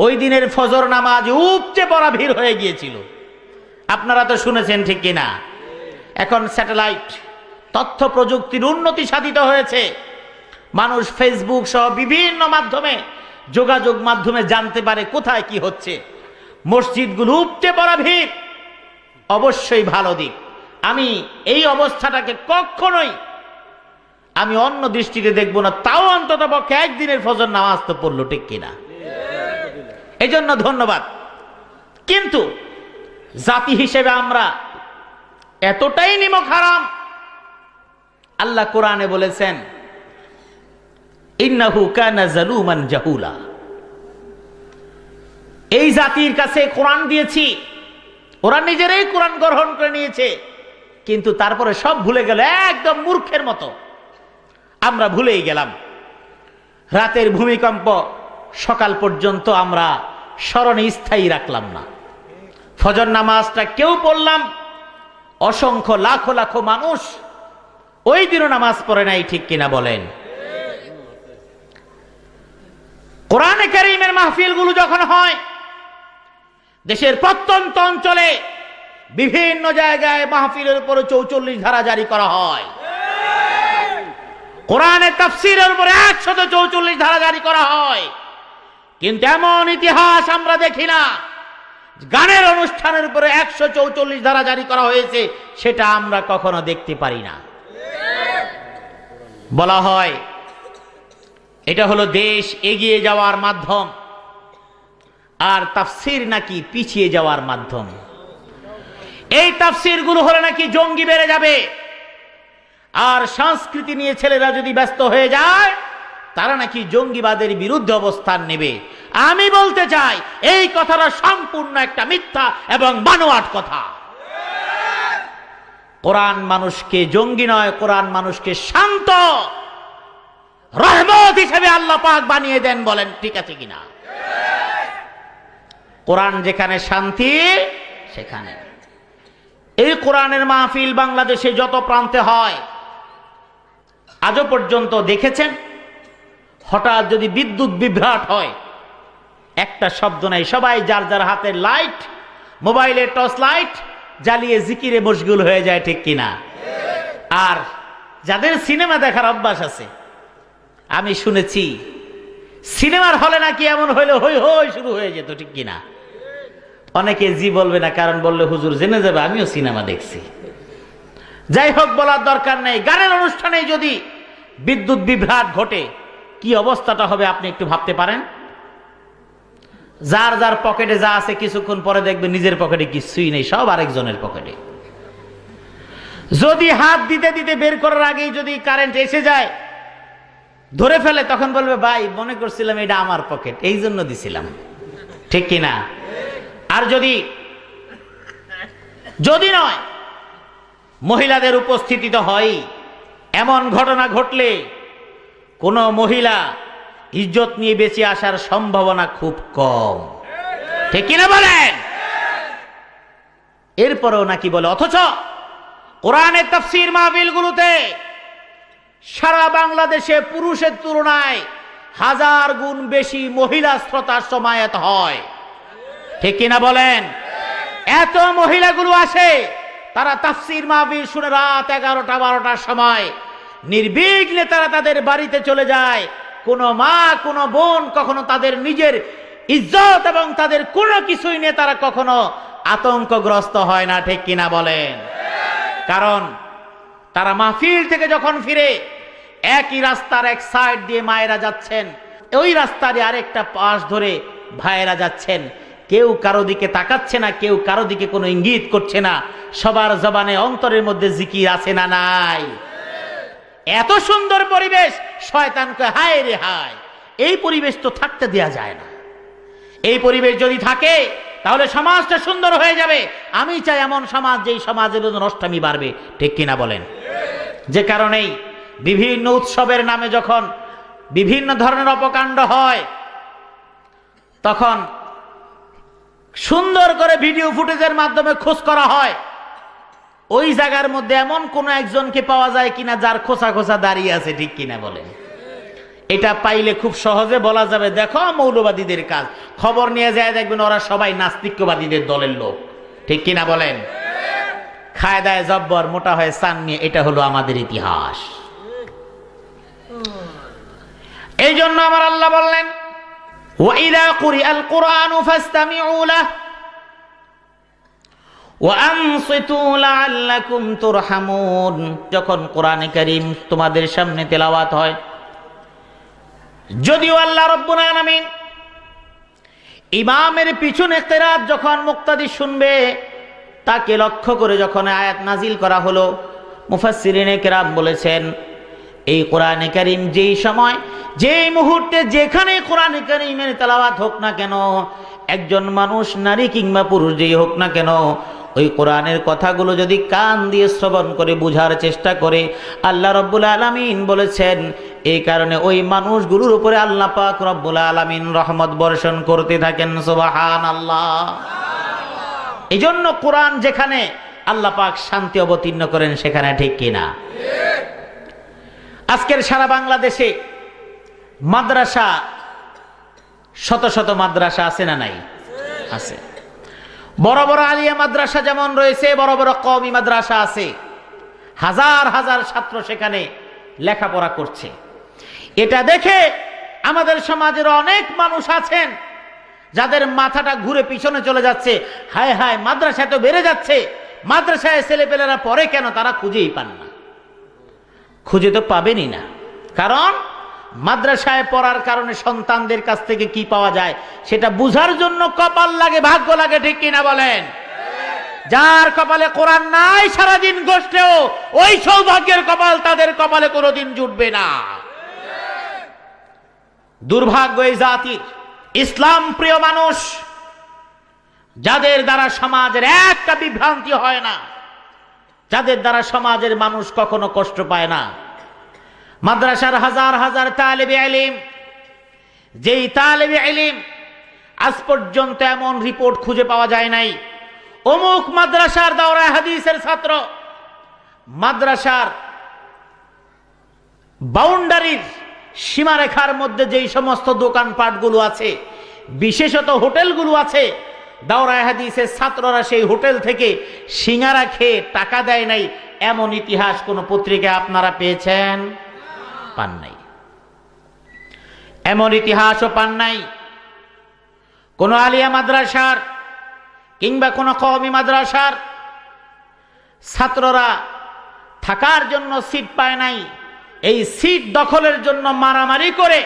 ওই দিনের ফজর নামাজ উপচে পড়া ভিড় হয়ে গিয়েছিল। আপনারা তো শুনেছেন, ঠিক কিনা? এখন স্যাটেলাইট তথ্য প্রযুক্তির উন্নতি সাধিত হয়েছে। মানুষ ফেসবুক সহ বিভিন্ন মাধ্যমে যোগাযোগ মাধ্যমে জানতে পারে কোথায় কি হচ্ছে। মসজিদগুলো উপচে পড়া ভিড়, অবশ্যই ভালো দিক। আমি এই অবস্থাটাকে কখনোই আমি অন্য দৃষ্টিতে দেখব না, তাও অন্তত পক্ষে একদিনের ফজর নামাজ তো পড়লো, ঠিক কিনা? এই জন্য ধন্যবাদ। কিন্তু জাতি হিসেবে আমরা এতটাই নিমক হারাম, আল্লাহ কোরআনে বলেছেন ইন্নাহু কানা যালুমান জাহুলা। এই জাতির কাছে কোরআন দিয়েছি, ওরা নিজেরাই কোরআন গ্রহণ করে নিয়েছে, কিন্তু তারপরে সব ভুলে গেল, একদম মূর্খের মতো আমরা ভুলেই গেলাম। রাতের ভূমিকম্প সকাল পর্যন্ত আমরা স্মরণে স্থায়ী রাখলাম না। ফজর নামাজটা কেউ পড়লাম, অসংখ্য লাখো লাখো মানুষ ওই দিনও নামাজ পড়ে নাই, ঠিক কিনা বলেন? কোরআনে কারীমের মাহফিলগুলো যখন হয়, দেশের প্রত্যন্ত অঞ্চলে বিভিন্ন জায়গায় মাহফিলের উপরে 44 ধারা জারি করা হয়, কোরআনের তাফসীরের উপরে 144 ধারা জারি করা হয়, কিন্তু এমন ইতিহাস আমরা দেখি না। গানের অনুষ্ঠানের উপরে 144 ধারা জারি করা হয়েছে, সেটা আমরা কখনো দেখতে পারি না। বলা হয় এটা হলো দেশ এগিয়ে যাওয়ার মাধ্যম, আর তাফসীর নাকি পিছিয়ে যাওয়ার মাধ্যম। এই তাফসীরগুলো হলে নাকি জঙ্গি বেড়ে যাবে, আর সংস্কৃতি নিয়ে ছেলেরা যদি ব্যস্ত হয়ে যায় তারা নাকি জঙ্গিবাদের বিরুদ্ধে অবস্থান নেবে। আমি বলতে চাই এই কথাটা সম্পূর্ণ একটা মিথ্যা এবং বানোয়াট কথা। কোরআন মানুষকে জঙ্গি নয়, কোরআন মানুষকে শান্ত রহমত হিসেবে আল্লাহ পাক বানিয়ে দেন। বলেন ঠিক আছে কিনা? কোরআন যেখানে শান্তি সেখানে। এই কোরআনের মাহফিল বাংলাদেশে যত প্রান্তে হয়, আজও পর্যন্ত দেখেছেন হঠাৎ যদি বিদ্যুৎ বিভ্রাট হয়, একটা শব্দ নাই, সবাই যার যার হাতের লাইট, মোবাইলের টর্চ লাইট জ্বালিয়ে জিকিরে মশগুল হয়ে যায়, ঠিক কিনা? আর যাদের সিনেমা দেখার অভ্যাস আছে, আমি শুনেছি সিনেমার হলে নাকি এমন হইলে হই হই শুরু হয়ে যেত, ঠিক কিনা? অনেকে জি বলবে না, কারণ বললে হুজুর জেনে যাবে আমিও সিনেমা দেখছি। যাই হোক, বলার দরকার নেই। গানের অনুষ্ঠানে যদি বিদ্যুৎ বিভ্রাট ঘটে কি অবস্থাটা হবে আপনি একটু ভাবতে পারেন? যার যার পকেটে যা আছে কিছুক্ষণ পরে দেখবে নিজের পকেটে কিছুই নেই, সব আরেকজনের পকেটে। যদি হাত দিতে দিতে বের করার আগেই যদি কারেন্ট এসে যায়, ধরে ফেলে, তখন বলবে ভাই মনে করছিলাম এটা আমার পকেট, এই জন্য দিছিলাম, ঠিক কিনা? আর যদি নয়, মহিলাদের উপস্থিতি তো হয়, এমন ঘটনা ঘটলে কোন মহিলা ইজ্জত নিয়ে বেঁচে আসার সম্ভাবনা খুব কম, ঠিক কিনা বলেন? এরপরেও নাকি বলে, অথচ কোরআনের তাফসীর মাহফিলগুলোতে সারা বাংলাদেশে পুরুষের তুলনায় 1000 গুণ বেশি মহিলা শ্রোতার সমায়েত হয়, ঠিক কিনা বলেন? এত মহিলাগুলো আসে, তারা তাফসীর মাহফিল শুনে রাত 11টা 12টার সময় নির্বিঘ্নে তারা তাদের বাড়িতে চলে যায়। কোনো মা কোনো বোন কখনো তাদের নিজের ইজ্জত এবং তাদের কোনো কিছুই নিয়ে তারা কখনো আতঙ্কগ্রস্ত হয় না, ঠিক কিনা বলেন? কারণ তারা মাহফিল থেকে যখন ফিরে, একই রাস্তার এক সাইড দিয়ে মায়েরা যাচ্ছেন, ওই রাস্তার আরেকটা পাশ ধরে ভাইয়েরা যাচ্ছেন, কেউ কারো দিকে তাকাচ্ছে না, কেউ কারো দিকে কোনো ইঙ্গিত করছে না, সবার জবানে অন্তরের মধ্যে জিকির আছে না নাই? এত সুন্দর পরিবেশ, শয়তানকে হায় রে হায়, এই পরিবেশ তো থাকতে দেয়া যায় না। এই পরিবেশ যদি থাকে তাহলে সমাজটা সুন্দর হয়ে যাবে। আমি চাই এমন সমাজ, যেই সমাজের নষ্টামি বাড়বে, ঠিক কিনা বলেন? যে কারণেই বিভিন্ন উৎসবের নামে যখন বিভিন্ন ধরনের অপকাণ্ড হয়, তখন সুন্দর করে ভিডিও ফুটেজের মাধ্যমে খোঁজ করা হয় ওই জায়গার মধ্যে এমন কোন একজনকে পাওয়া যায় কিনা যার খোসা খোসা দাঁড়িয়ে আছে, ঠিক কিনা বলেন? এটা পাইলে খুব সহজে বলা যাবে দেখো মৌলবাদীদের কাজ। খবর নিয়ে যায় দেখবেন ওরা সবাই নাস্তিকবাদীদের দলের লোক, ঠিক কিনা বলেন? খায় দায় জব্বর, মোটা হয় সান নিয়ে। এটা হলো আমাদের ইতিহাস। এই জন্য আমার আল্লাহ বললেন, ওয়াইদা কুরিআল কুরআনু ফাসতামিউ লাহু ওয়া আনসিতু লাআল্লাকুম তুরহামুন। যখন কোরআনে কারীম তোমাদের সামনে তেলাওয়াত হয়, যদিও আল্লাহ রাব্বুল আলামিন ইমামের পিছনে কিরাত যখন মুক্তাদি শুনবে, তাকে লক্ষ্য করে যখন আয়াত নাজিল করা হলো, মুফাসসিরিনে কেরাম বলেছেন, এই কোরআনে কারীম যেই সময়, যেই মুহূর্তে, যেখানে কোরআনে কারীমের তেলাওয়াত হোক না কেন, একজন মানুষ, নারী কিংবা পুরুষ যেই হোক না কেন, ওই কোরআনের কথাগুলো যদি কান দিয়ে শ্রবণ করে বুঝার চেষ্টা করে, আল্লাহ রব্বুল আলামিন বলেছেন, এই কারণে ওই মানুষগুলোর উপরে আল্লাহ পাক রব্বুল আলামিন রহমত বর্ষণ করতে থাকেন। সুবহানাল্লাহ। এই জন্য কোরআন যেখানে আল্লাহ পাক শান্তি অবতীর্ণ করেন, সেখানে ঠিক কিনা? আজকের সারা বাংলাদেশে মাদ্রাসা, শত শত মাদ্রাসা আছে না নাই? আছে। বড় বড় আলিয়া মাদ্রাসা যেমন রয়েছে, বড় বড় কওমি মাদ্রাসা আছে। হাজার হাজার ছাত্র সেখানে লেখাপড়া করছে। এটা দেখে আমাদের সমাজের অনেক মানুষ আছেন যাদের মাথাটা ঘুরে পিছনে চলে যাচ্ছে। হায় হায়, মাদ্রাসায় তো বেড়ে যাচ্ছে, মাদ্রাসায় ছেলেপেলেরা পড়ে কেন? তারা খুঁজেই পান না। খুঁজে তো পাবেনই না, কারণ মাদ্রাসায় পড়ার কারণে সন্তানদের কাছ থেকে কি পাওয়া যায় সেটা বুঝার জন্য কপাল লাগে, ভাগ্য লাগে, ঠিক কিনা বলেন? যার কপালে কোরআন নাই, সারাদিন গোষ্ঠেও ওই সৌভাগ্যের কপাল তাদের কপালে কোনোদিন জুটবে না। দুর্ভাগ্য এই জাতির, ইসলাম প্রিয় মানুষ যাদের দ্বারা সমাজের একটা বিভ্রান্তি হয় না, যাদের দ্বারা সমাজের মানুষ কখনো কষ্ট পায় না। মাদ্রাসার হাজার হাজার তালেবে ইলম, যেই তালেবে ইলম আজ পর্যন্ত এমন রিপোর্ট খুঁজে পাওয়া যায় নাই, অমুক মাদ্রাসার দাওরায়ে হাদিসের ছাত্র, মাদ্রাসার বাউন্ডারির সীমারেখার মধ্যে যেই সমস্ত দোকানপাটগুলো আছে, বিশেষত হোটেলগুলো আছে, দাওরায়ে হাদিসের ছাত্ররা সেই হোটেল থেকে সিঙ্গারা খেয়ে টাকা দেয় নাই, এমন ইতিহাস কোন পত্রিকায় আপনারা পেয়েছেন? পান নাই। এমন ইতিহাসও পান নাই কোন আলিয়া মাদ্রাসার কিংবা কোন কওমি মাদ্রাসার ছাত্ররা থাকার জন্য সিট পায় নাই, এই সিট দখলের জন্য মারামারি করে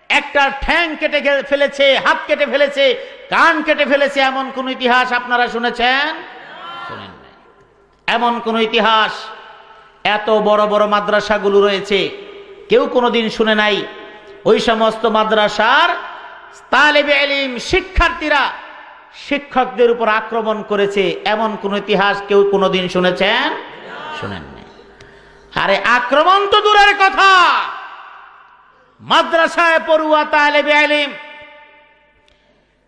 একটা ঠ্যাং কেটে ফেলেছে, হাত কেটে ফেলেছে, কান কেটে ফেলেছে, এমন কোন ইতিহাস আপনারা শুনেছেন? শুনেন নাই। এমন কোন ইতিহাস এত বড় বড় মাদ্রাসাগুলো রয়েছে, কেউ কোনোদিন শুনে নাই ওই সমস্ত মাদ্রাসার তালেবে ইলম শিক্ষার্থীরা শিক্ষকদের উপর আক্রমণ করেছে, এমন কোন ইতিহাস কেউ কোনোদিন শুনেছেন? শুনেন নাই। আরে আক্রমণ তো দূরের কথা, মাদ্রাসায় পড়ুয়া তালেবে ইলম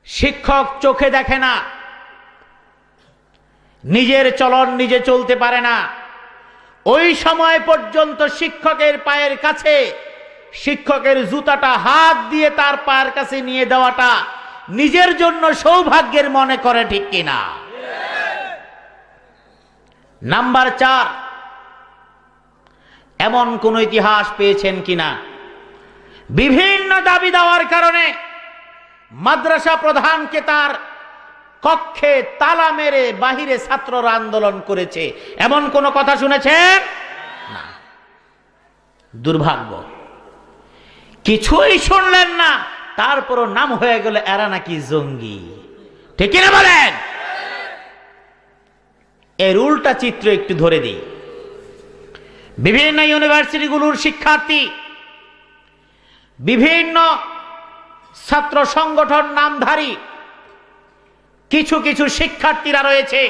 শিক্ষক চোখে দেখে না, নিজের চলন নিজে চলতে পারে না, ওই সময় পর্যন্ত শিক্ষকের পায়ের কাছে শিক্ষকের জুতাটা হাত দিয়ে তার পায়ের কাছে নিয়ে দেওয়াটা নিজের জন্য সৌভাগ্যের মনে করে, ঠিক কিনা? নাম্বার 4, এমন কোন ইতিহাস পেয়েছেন কিনা বিভিন্ন দাবি দেওয়ার কারণে মাদ্রাসা প্রধানকে তার কক্ষে তালা মেরে বাহিরে ছাত্ররা আন্দোলন করেছে, এমন কোন কথা শুনেছেন? না। দুর্ভাগ্য, কিছুই শুনলেন না, তারপরও নাম হয়ে গেল এরা নাকি জঙ্গি, ঠিক কিনা বলেন? এর উল্টা চিত্র একটু ধরে দিই। বিভিন্ন ইউনিভার্সিটিগুলোর শিক্ষার্থী, বিভিন্ন ছাত্র সংগঠন নামধারী কিছু কিছু শিক্ষার্থীরা রয়েছে,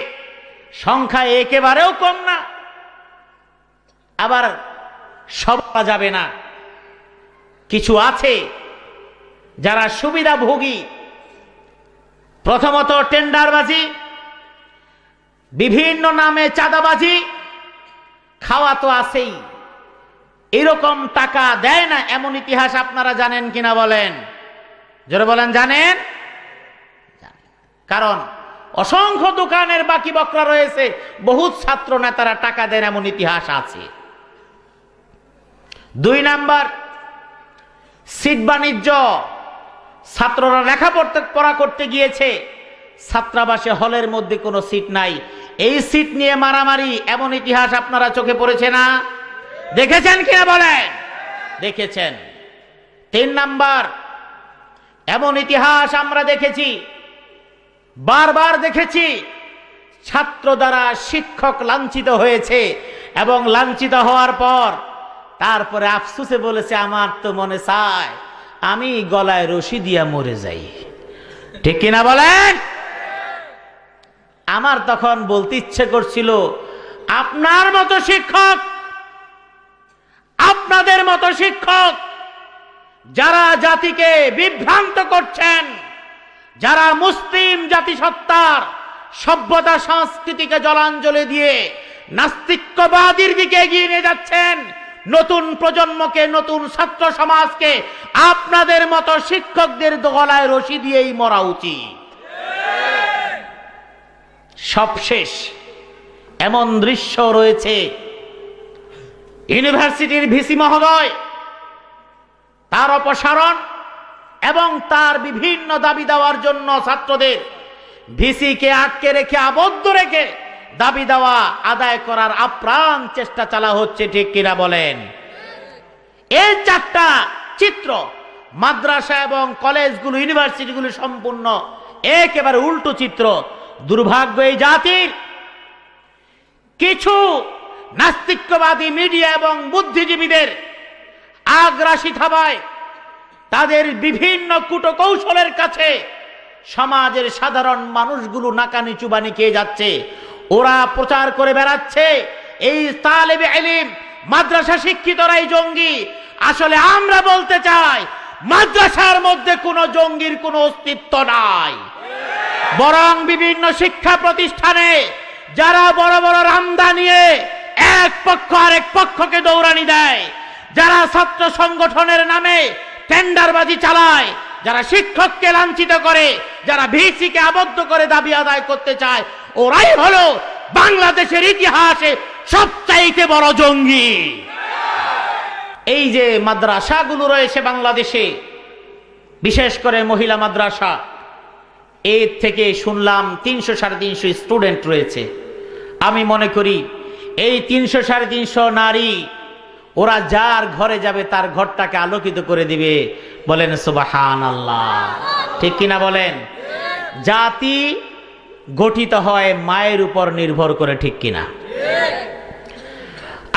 সংখ্যায় একেবারেও কম না, আবার সব যাবে না। কিছু আছে যারা সুবিধাভোগী, প্রথমত টেন্ডারবাজি, বিভিন্ন নামে চাঁদাবাজি, খাওয়া তো আছেই, এরকম টাকা দেয় না এমন ইতিহাস আপনারা জানেন কিনা বলেন? জোরে বলেন, জানেন? কারণ অসংখ্য দোকানের বাকি বকরা রয়েছে, বহুত ছাত্র নেতারা টাকা দেন, এমন ইতিহাস আছে। 2 নাম্বার, সিট বাণিজ্য। ছাত্ররা লেখাপড়া করতে গিয়েছে, ছাত্রাবাসে হলের মধ্যে কোনো সিট নাই, এই সিট নিয়ে মারামারি, এমন ইতিহাস আপনারা চোখে পড়েছে না? দেখেছেন কিনা বলেন? দেখেছেন। 3 নাম্বার, এমন ইতিহাস আমরা দেখেছি, বারবার দেখেছি, ছাত্র দ্বারা শিক্ষক লাঞ্ছিত হয়েছে এবং লাঞ্ছিত হওয়ার পর তারপরে আফসোসে বলেছে, আমার তো মনে চায় আমি গলায় রশি দিয়া মরে যাই। ঠিক কিনা বলেন? আমার তখন বলতে ইচ্ছে করছিল, আপনার মতো শিক্ষক, আপনাদের মতো শিক্ষক যারা জাতিকে বিভ্রান্ত করছেন, যারা মুসলিম জাতিসত্তার সভ্যতা সংস্কৃতিকে জলাঞ্জলি দিয়ে নাস্তিক্যবাদীর দিকে এগিয়ে নিয়ে যাচ্ছেন, নতুন প্রজন্মকে, নতুন ছাত্র সমাজকে আপনাদের মতো শিক্ষকদের গলায় রশি দিয়েই মরা উচিত। সবশেষ এমন দৃশ্য রয়েছে, ইউনিভার্সিটির ভিসি মহোদয় তার অপসারণ এবং তার বিভিন্ন দাবি দেওয়ার জন্য ছাত্রদের ভিসিকে আটকে রেখে, আবদ্ধ রেখে দাবি দেওয়া আদায় করার আপ্রাণ চেষ্টা চালা হচ্ছে। ঠিক কিনা বলেন? এই 4টা চিত্র মাদ্রাসা এবং কলেজগুলো, ইউনিভার্সিটিগুলো সম্পূর্ণ একেবারে উল্টো চিত্র। দুর্ভাগ্য এই জাতির, কিছু নাস্তিক্যবাদী মিডিয়া এবং বুদ্ধিজীবীদের আগ্রাসী থাবায় তাদের বিভিন্ন কূটকৌশলের কাছে সমাজের সাধারণ মানুষগুলো নাকানি চুবানি খেয়ে যাচ্ছে। ওরা প্রচার করে বেড়াচ্ছে এই তালেবে ইলম, মাদ্রাসা শিক্ষিতরাই জঙ্গি। আসলে আমরা বলতে চাই, মাদ্রাসার মধ্যে কোনো জঙ্গির কোনো অস্তিত্ব নাই, বরং বিভিন্ন শিক্ষা প্রতিষ্ঠানে যারা বড় বড় রামদা নিয়ে এক পক্ষ আরেক পক্ষকে দৌড়ানি দেয়, যারা ছাত্র সংগঠনের নামে টেন্ডারবাজি চালায়, যারা শিক্ষককে লাঞ্ছিত করে, যারা ভিসিকে আবদ্ধ করে দাবি আদায় করতে চায়, ওরাই হলো বাংলাদেশের ইতিহাসে সবচাইতে বড় জঙ্গি। এই যে মাদ্রাসাগুলো রয়েছে বাংলাদেশে, বিশেষ করে মহিলা মাদ্রাসা, এর থেকে শুনলাম 300-350 স্টুডেন্ট রয়েছে। আমি মনে করি এই 300-350 নারী, ওরা যার ঘরে যাবে তার ঘরটাকে আলোকিত করে দিবে। বলেন সুবহানাল্লাহ। ঠিক কিনা বলেন? জাতি গঠিত হয় মায়ের উপর নির্ভর করে। ঠিক কিনা?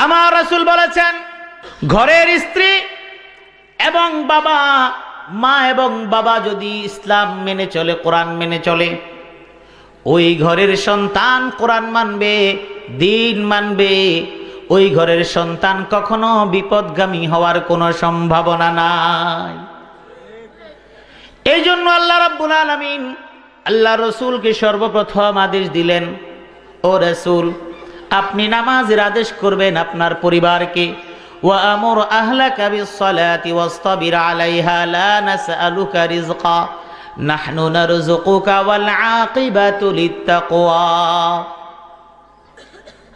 আমার রাসূল বলেছেন, ঘরের স্ত্রী এবং বাবা, মা এবং বাবা যদি ইসলাম মেনে চলে, কোরআন মেনে চলে, ওই ঘরের সন্তান কোরআন মানবে, দিন মানবে, ওই ঘরের সন্তান কখনো বিপদগামী হওয়ার কোনো সম্ভাবনা নাই। এই জন্য আল্লাহ রাব্বুল আলামিন আল্লাহ রসুলকে সর্বপ্রথম আদেশ দিলেন, ও রসুল, আপনি নামাজের আদেশ করবেন আপনার পরিবারকে। ওয়ামুর আহলাকা বিসসালাতি ওয়াসতাবির আলাইহা লা নাসআলুকা রিজকা নাহনু নারযুকুকা ওয়াল আকিবাতু লিত্তাকওয়া।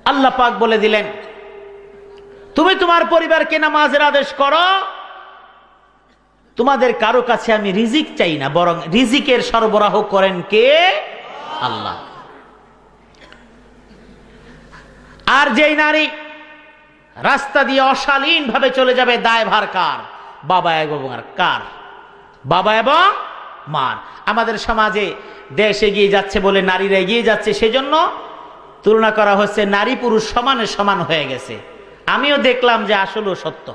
আল্লাহ পাক বলে দিলেন, তুমি তোমার পরিবারকে নামাজের আদেশ করো, তোমাদের কারো কাছে আমি রিজিক চাই না, বরং রিজিকের সরবরাহ করেন কে? আল্লাহ। আর যেই নারী রাস্তা দিয়ে অশালীন ভাবে চলে যাবে, দায়ভার কার? বাবা এবং কার? বাবা এবং মার। আমাদের সমাজে দেশ এগিয়ে যাচ্ছে বলে, নারীরা এগিয়ে যাচ্ছে সেজন্য তুলনা করা হচ্ছে, নারী পুরুষ সমানে সমান হয়ে গেছে। আমিও দেখলাম যে আসলেও সত্য।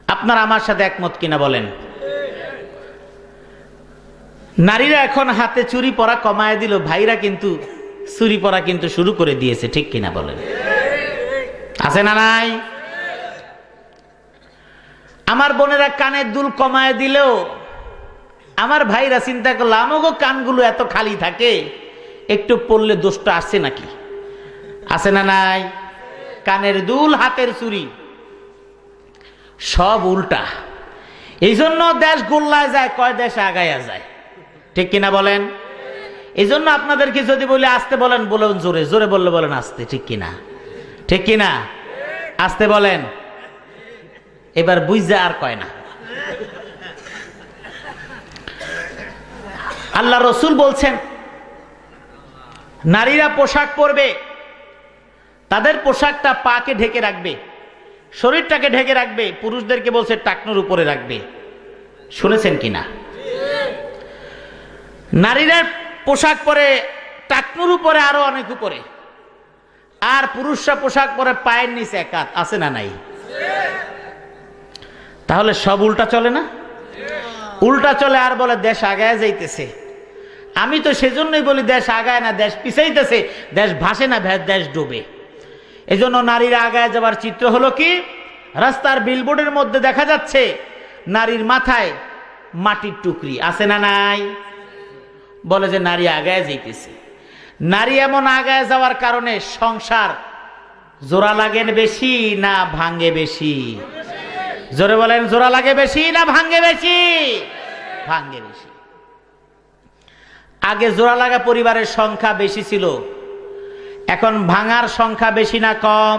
আপনারা আমার সাথে একমত কিনা বলেন? নারীরা এখন হাতে চুরি পরা কমায় দিল, ভাইরা কিন্তু চুরি পরা কিন্তু শুরু করে দিয়েছে। ঠিক কিনা বলেন? আছে না নাই? আমার বোনেরা কানের দুল কমায় দিলেও আমার ভাইরা চিন্তা করলো, আমাগো কানগুলো এত খালি থাকে, একটু পড়লে দোষটা আসছে নাকি? আছে না নাই? কানের দুল, হাতের চুরি, সব উল্টা। এই জন্য দেশ গোল্লায় যায়, কয় দেশে আগায়া যায়। ঠিক কিনা বলেন? এই জন্য আপনাদেরকে যদি বলি আস্তে বলেন, বলেন জোরে, জোরে বললে বলেন আস্তে। ঠিক কিনা? ঠিক কিনা? আস্তে বলেন। এবার বুঝা আর কয় না। আল্লাহ রসুল বলছেন নারীরা পোশাক পরবে, তাদের পোশাকটা পাকে ঢেকে রাখবে, শরীরটাকে ঢেকে রাখবে। পুরুষদেরকে বলছে টাকনুর উপরে রাখবে। শুনেছেন কিনা? নারীরা পোশাক পরে টাকনুর উপরে, আরো অনেক উপরে, আর পুরুষরা পোশাক পরে পায়ের নিচে এক হাত। আছে না নাই? তাহলে সব উল্টা চলে না? উল্টা চলে। আর বলে দেশ আগায় যাইতেছে। আমি তো সেজন্যই বলি দেশ আগায় না, দেশ পিছাইতেছে। দেশ ভাসে না, দেশ ডুবে। এজন্য নারীরা আগায় যাবার চিত্র হলো কি, রাস্তার বিলবোর্ডের মধ্যে দেখা যাচ্ছে নারীর মাথায় মাটির টুকরি। আছে না নাই? বলে যে নারী আগায় যাইতেছে। নারী এমন আগায় যাওয়ার কারণে সংসার জোড়া লাগেন বেশি না ভাঙ্গে বেশি? জোরে বলেন, জোড়া লাগে বেশি না ভাঙ্গে বেশি? ভাঙ্গে বেশি। আগে জোড়া লাগা পরিবারের সংখ্যা বেশি ছিল, এখন ভাঙার সংখ্যা বেশি না কম?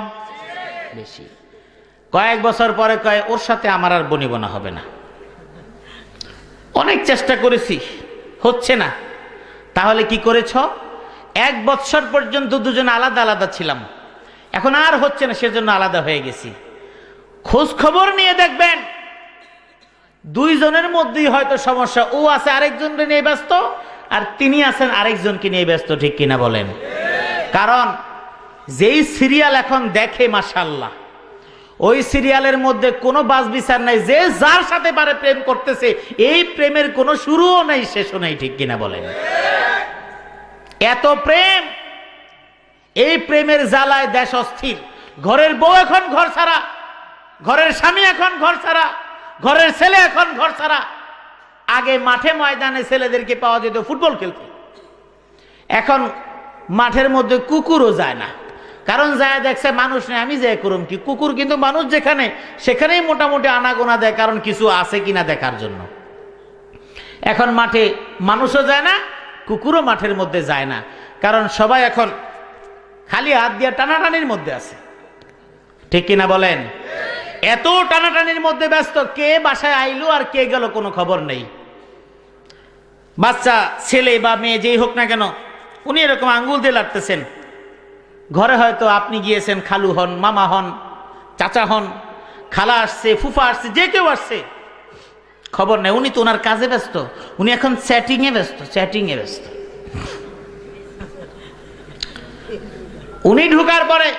বেশি। কয়েক বছর পরে কয় ওর সাথে আমার আর বনিবনা হবে না। অনেক চেষ্টা করেছি, হচ্ছে না। তাহলে কি করেছ? 1 বছর পর্যন্ত দুজন আলাদা আলাদা ছিলাম, এখন আর হচ্ছে না, সেজন্য আলাদা হয়ে গেছি। খোঁজ খবর নিয়ে দেখবেন 2 জনের মধ্যেই হয়তো সমস্যা। ও আছে আরেকজনকে নিয়ে ব্যস্ত, আর তিনি আছেন আরেকজনকে নিয়ে ব্যস্ত। ঠিক কিনা বলেন? কারণ যেই সিরিয়াল এখন দেখে মাশাআল্লাহ, ওই সিরিয়ালের মধ্যে কোনো বাছ বিচার নাই। যে যার সাথে পারে প্রেম করতেছে, এই প্রেমের কোনো শুরুও নাই, শেষও নাই। ঠিক কিনা বলেন? এত প্রেম, এই প্রেমের জ্বালায় দেশ অস্থির। ঘরের বউ এখন ঘর ছাড়া, ঘরের স্বামী এখন ঘর ছাড়া, ঘরের ছেলে এখন ঘর ছাড়া। আগে মাঠে ময়দানে ছেলেদেরকে পাওয়া যেত ফুটবল খেলতে, এখন মাঠের মধ্যে কুকুরও যায় না। কারণ যায় দেখছে মানুষ নেই, আমি যাই করুম কি? কুকুর কিন্তু মানুষ যেখানে, সেখানেই মোটামুটি আনাগোনা দেয়, কারণ কিছু আছে কিনা দেখার জন্য। এখন মাঠে মানুষও যায় না, কুকুরও মাঠের মধ্যে যায় না, কারণ সবাই এখন খালি হাত দিয়ে টানাটানির মধ্যে আছে। ঠিক কিনা বলেন? এত টানাটানির মধ্যে ব্যস্ত, কে বাসায় আইলো আর কে গেল কোনো খবর নেই। বাচ্চা ছেলে বা মেয়ে যেই হোক না কেন, উনি এরকম আঙ্গুল দিয়ে লাগতেছেন। ঘরে হয়তো আপনি গিয়েছেন, খালু হন, মামা হন, চাচা হন, খালা আসছে, ফুফা আসছে, যে কেউ আসছে, খবর নেই। উনি তো ওনার কাজে ব্যস্ত, উনি এখন চ্যাটিংয়ে ব্যস্ত, চ্যাটিংয়ে ব্যস্ত। উনি ঢুকার পরে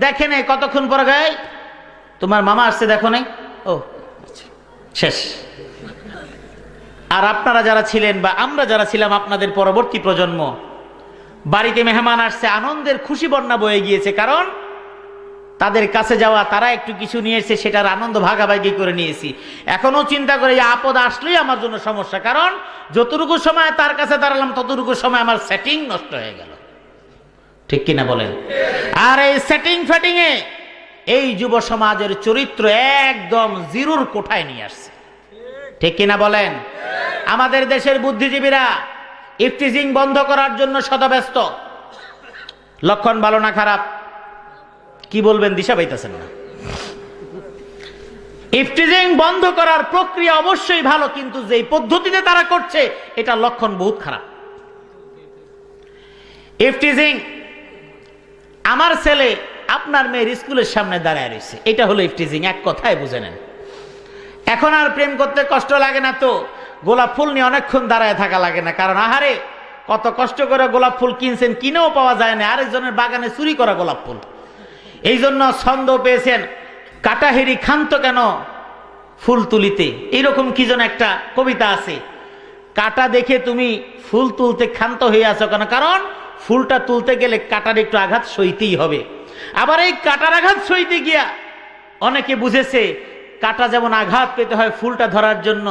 দেখে নেই, কতক্ষণ পরে গায়ে তোমার মামা আসছে, দেখো নাই? ও শেষ। আর আপনারা যারা ছিলেন বা আমরা যারা ছিলাম, আপনাদের পরবর্তী প্রজন্ম, বাড়িতে মেহমান আসছে, আনন্দের খুশি বন্যা বয়ে গিয়েছে। কারণ তাদের কাছে যাওয়া, তারা একটু কিছু নিয়ে এসেছে, সেটার আনন্দ ভাগাভাগি করে নিয়েছি। এখনো চিন্তা করে যে আপদ আসলেই আমার জন্য সমস্যা, কারণ যতটুকু সময় তার কাছে দাঁড়ালাম ততটুকু সময় আমার সেটিং নষ্ট হয়ে গেল। ঠিক কিনা বলেন? আর এই সেটিং ফেটিং এ এই যুব সমাজের চরিত্র একদম জিরোর কোঠায় নিয়ে আসছে। ঠিক কিনা বলেন? আমাদের দেশের বুদ্ধিজীবীরা ইফটিজিং বন্ধ করার জন্য সদা ব্যস্ত। লক্ষণ ভালো না খারাপ? কি বলবেন, দিশা পাইতেছেন না। ইফটিজিং বন্ধ করার প্রক্রিয়া অবশ্যই ভালো, কিন্তু যেই পদ্ধতিতে তারা করছে, এটা লক্ষণ বহুত খারাপ। ইফটিজিং, আমার ছেলে আপনার মেয়ের স্কুলের সামনে দাঁড়ায় রয়েছে, এটা হলো ইফটিজিং। এক কথায় বুঝে নেন। এখন আর প্রেম করতে কষ্ট লাগে না তো, গোলাপ ফুল নিয়ে অনেকক্ষণ দাঁড়ায় থাকা লাগে না। কারণ আহারে, কত কষ্ট করে গোলাপ ফুল কিনছেন, কিনেও পাওয়া যায় না, আরেকজনের বাগানে চুরি করা গোলাপ ফুল। এই জন্য ছন্দ পেয়েছেন, কাটাহেরি ক্ষান্ত কেন ফুল তুলিতে, এইরকম কি যেন একটা কবিতা আছে। কাটা দেখে তুমি ফুল তুলতে ক্ষান্ত হয়ে আছো কেন? কারণ ফুলটা তুলতে গেলে কাটার একটু আঘাত সইতেই হবে। আবার এই কাটার আঘাত সইতে গিয়া অনেকে বুঝেছে কাটা যেমন আঘাত পেতে হয় ফুলটা ধরার জন্য,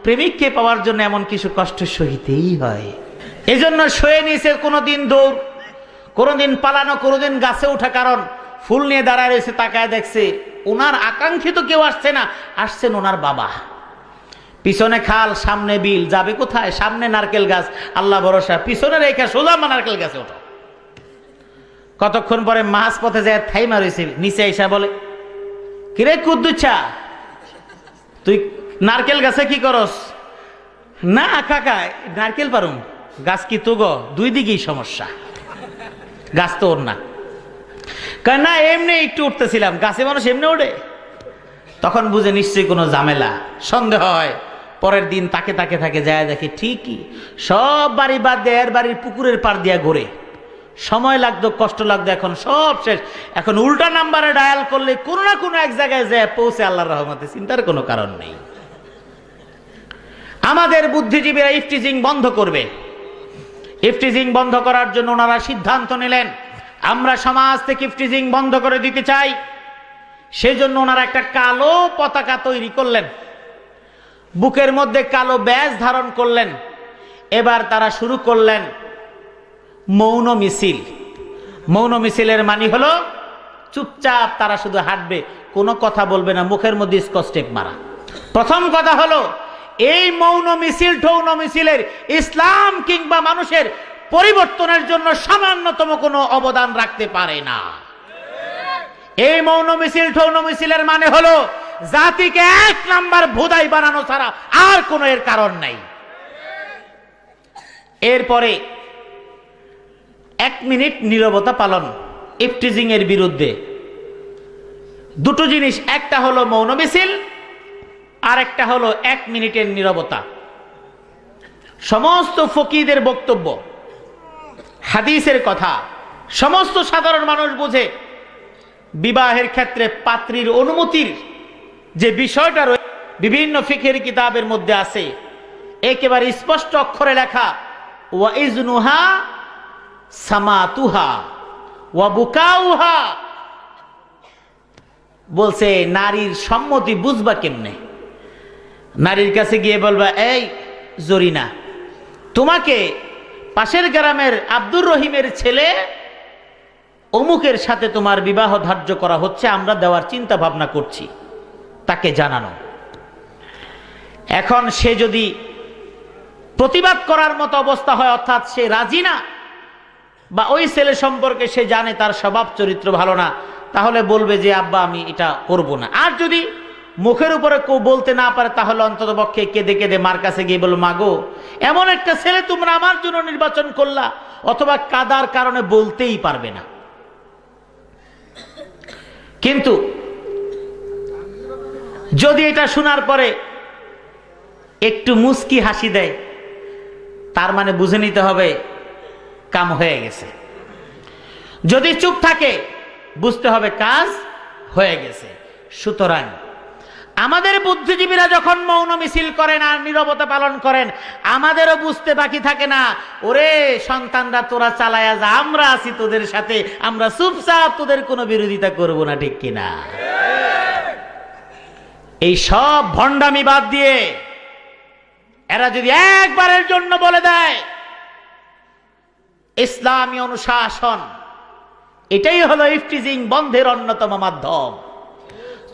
প্রেমিককে পাওয়ার জন্য এমন কিছু কষ্ট সহিতেই হয়। এই জন্য সয়ে নিয়েছে কোনোদিন দৌড়, কোনোদিন পালানো, কোনোদিন গাছে ওঠা। কারণ ফুল নিয়ে দাঁড়ায় রয়েছে, তাকায় দেখছে ওনার আকাঙ্ক্ষিত কেউ আসছে না, আসছেন ওনার বাবা। পিছনে খাল, সামনে বিল, যাবে কোথায়? সামনে নারকেল গাছ, আল্লাহ ভরসা, পিছনে রেখা সোজা নারকেল গাছে ওঠো। কতক্ষণ পরে মাছ পথে যায় থাইমা রয়েছে, নিচে এসে বলে, কিরে কুদ্দুচ্ছা, তুই নারকেল গাছে কি করস? না কাকা, নারকেল পারুম। গাছ কি তো গো? দুই দিকেই সমস্যা, গাছ তো ওর না। না এমনি একটু উঠতেছিলাম, গাছে মানুষ এমনি ওঠে? তখন বুঝে নিশ্চয়ই কোনো ঝামেলা, সন্দেহ হয়। পরের দিন তাকে তাকে থাকে, যায় দেখে ঠিকই সব বাড়ি বাদ দিয়ে এর বাড়ির পুকুরের পাড় দিয়া ঘুরে। সময় লাগতো, কষ্ট লাগতো, এখন সব শেষ। এখন উল্টা নাম্বারে ডায়াল করলে কোনো না কোনো এক জায়গায় যায় পৌঁছে, আল্লাহর রহমতে, চিন্তার কোনো কারণ নেই। আমাদের বুদ্ধিজীবীরা ইফটিজিং বন্ধ করবে। ইফটিজিং বন্ধ করার জন্য ওনারা সিদ্ধান্ত নিলেন, আমরা সমাজ থেকে ইফটিজিং বন্ধ করে দিতে চাই। সেই জন্য ওনারা একটা কালো পতাকা তৈরি করলেন, বুকের মধ্যে কালো ব্যাজ ধারণ করলেন। এবার তারা শুরু করলেন মৌন মিছিল। মৌন মিছিলের মানে হলো চুপচাপ তারা শুধু হাঁটবে, কোনো কথা বলবে না, মুখের মধ্যে স্কচ টেপ মারা। প্রথম কথা হলো, এই মৌন মিছিল ঠৌন মিছিলের ইসলাম কিংবা মানুষের পরিবর্তনের জন্য সামান্যতম কোনো অবদান রাখতে পারে না। এই মৌন মিছিল ঠৌন মিছিলের মানে হলো জাতিকে এক নাম্বার ভোদাই বানানো ছাড়া আর কোনো এর কারণ নাই। এরপরে 1 মিনিট নীরবতা পালন ইফটিজিং এর বিরুদ্ধে। দুটো জিনিস, একটা হলো মৌন মিছিল, আর একটা হলো 1 মিনিটের নীরবতা। সমস্ত ফকিদের বক্তব্য, হাদিসের কথা, সমস্ত সাধারণ মানুষ বুঝে। বিবাহের ক্ষেত্রে পাত্রীর অনুমতির যে বিষয়টা রয়েছে বিভিন্ন ফিকহের কিতাবের মধ্যে আছে, একেবারে স্পষ্ট অক্ষরে লেখা, ওয়া ইজনুহা সামাতুহা ওয়া বুকাউহা। বলছে নারীর সম্মতি বুঝবা কেমনে? নারীর কাছে গিয়ে বলবা, এই জরিনা, তোমাকে পাশের গ্রামের আব্দুর রহিমের ছেলে অমুকের সাথে তোমার বিবাহ ধার্য করা হচ্ছে, আমরা দেওয়ার চিন্তা ভাবনা করছি, তাকে জানানো। এখন সে যদি প্রতিবাদ করার মতো অবস্থা হয়, অর্থাৎ সে রাজি না, বা ওই ছেলে সম্পর্কে সে জানে তার স্বভাব চরিত্র ভালো না, তাহলে বলবে যে আব্বা আমি এটা করব না। আর যদি মুখের উপরে কেউ বলতে না পারে, তাহলে অন্তত পক্ষে কেঁদে কেঁদে মার কাছে গিয়ে বলবো, মাগো এমন একটা ছেলে তোমরা আমার জন্য নির্বাচন করলা, অথবা কাদার কারণে বলতেই পারবে না। কিন্তু যদি এটা শোনার পরে একটু মুস্কি হাসি দেয়, তার মানে বুঝে নিতে হবে কাম হয়ে গেছে। যদি চুপ থাকে, বুঝতে হবে কাজ হয়ে গেছে। সুতরাং আমাদের বুদ্ধিজীবীরা যখন মৌন মিছিল করেন আর নীরবতা পালন করেন, আমাদেরও বুঝতে বাকি থাকে না, ওরে সন্তানরা তোরা চালায়া যা, আমরা আছি তোদের সাথে, আমরা চুপচাপ তোদের কোনো বিরোধিতা করব না, ঠিক কিনা? এই সব ভণ্ডামি বাদ দিয়ে এরা যদি একবারের জন্য বলে দেয় ইসলামী অনুশাসন, এটাই হলো ইফটিজিং বন্ধের অন্যতম মাধ্যম।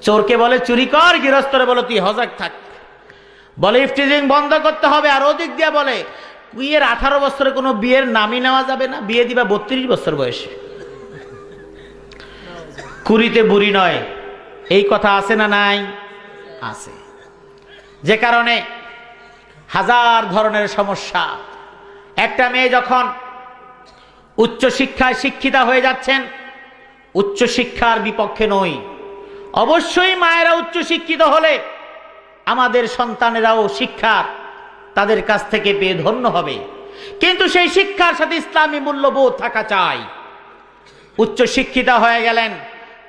চোরকে বলে চুরি কর, গৃহস্থরে বলে তুই হজাক থাক, বলে ইফটিজিং বন্ধ করতে হবে। আর ওদিক দিয়ে বলে কুইয়ের 18 বছরে কোনো বিয়ের নামই নেওয়া যাবে না, বিয়ে দিবা 32 বছর বয়সে। কুড়িতে বুড়ি নয়, এই কথা আছে না নাই? আছে। যে কারণে হাজার ধরনের সমস্যা। একটা মেয়ে যখন উচ্চ শিক্ষায় শিক্ষিতা হয়ে যাচ্ছেন, উচ্চ শিক্ষার বিপক্ষে নই, অবশ্যই মায়েরা উচ্চ শিক্ষিত হলে আমাদের সন্তানেরাও শিক্ষা তাদের কাছ থেকে পেয়ে ধন্য হবে, কিন্তু সেই শিক্ষার সাথে ইসলামী মূল্যবোধ থাকা চাই। উচ্চ শিক্ষিতা হয়ে গেলেন,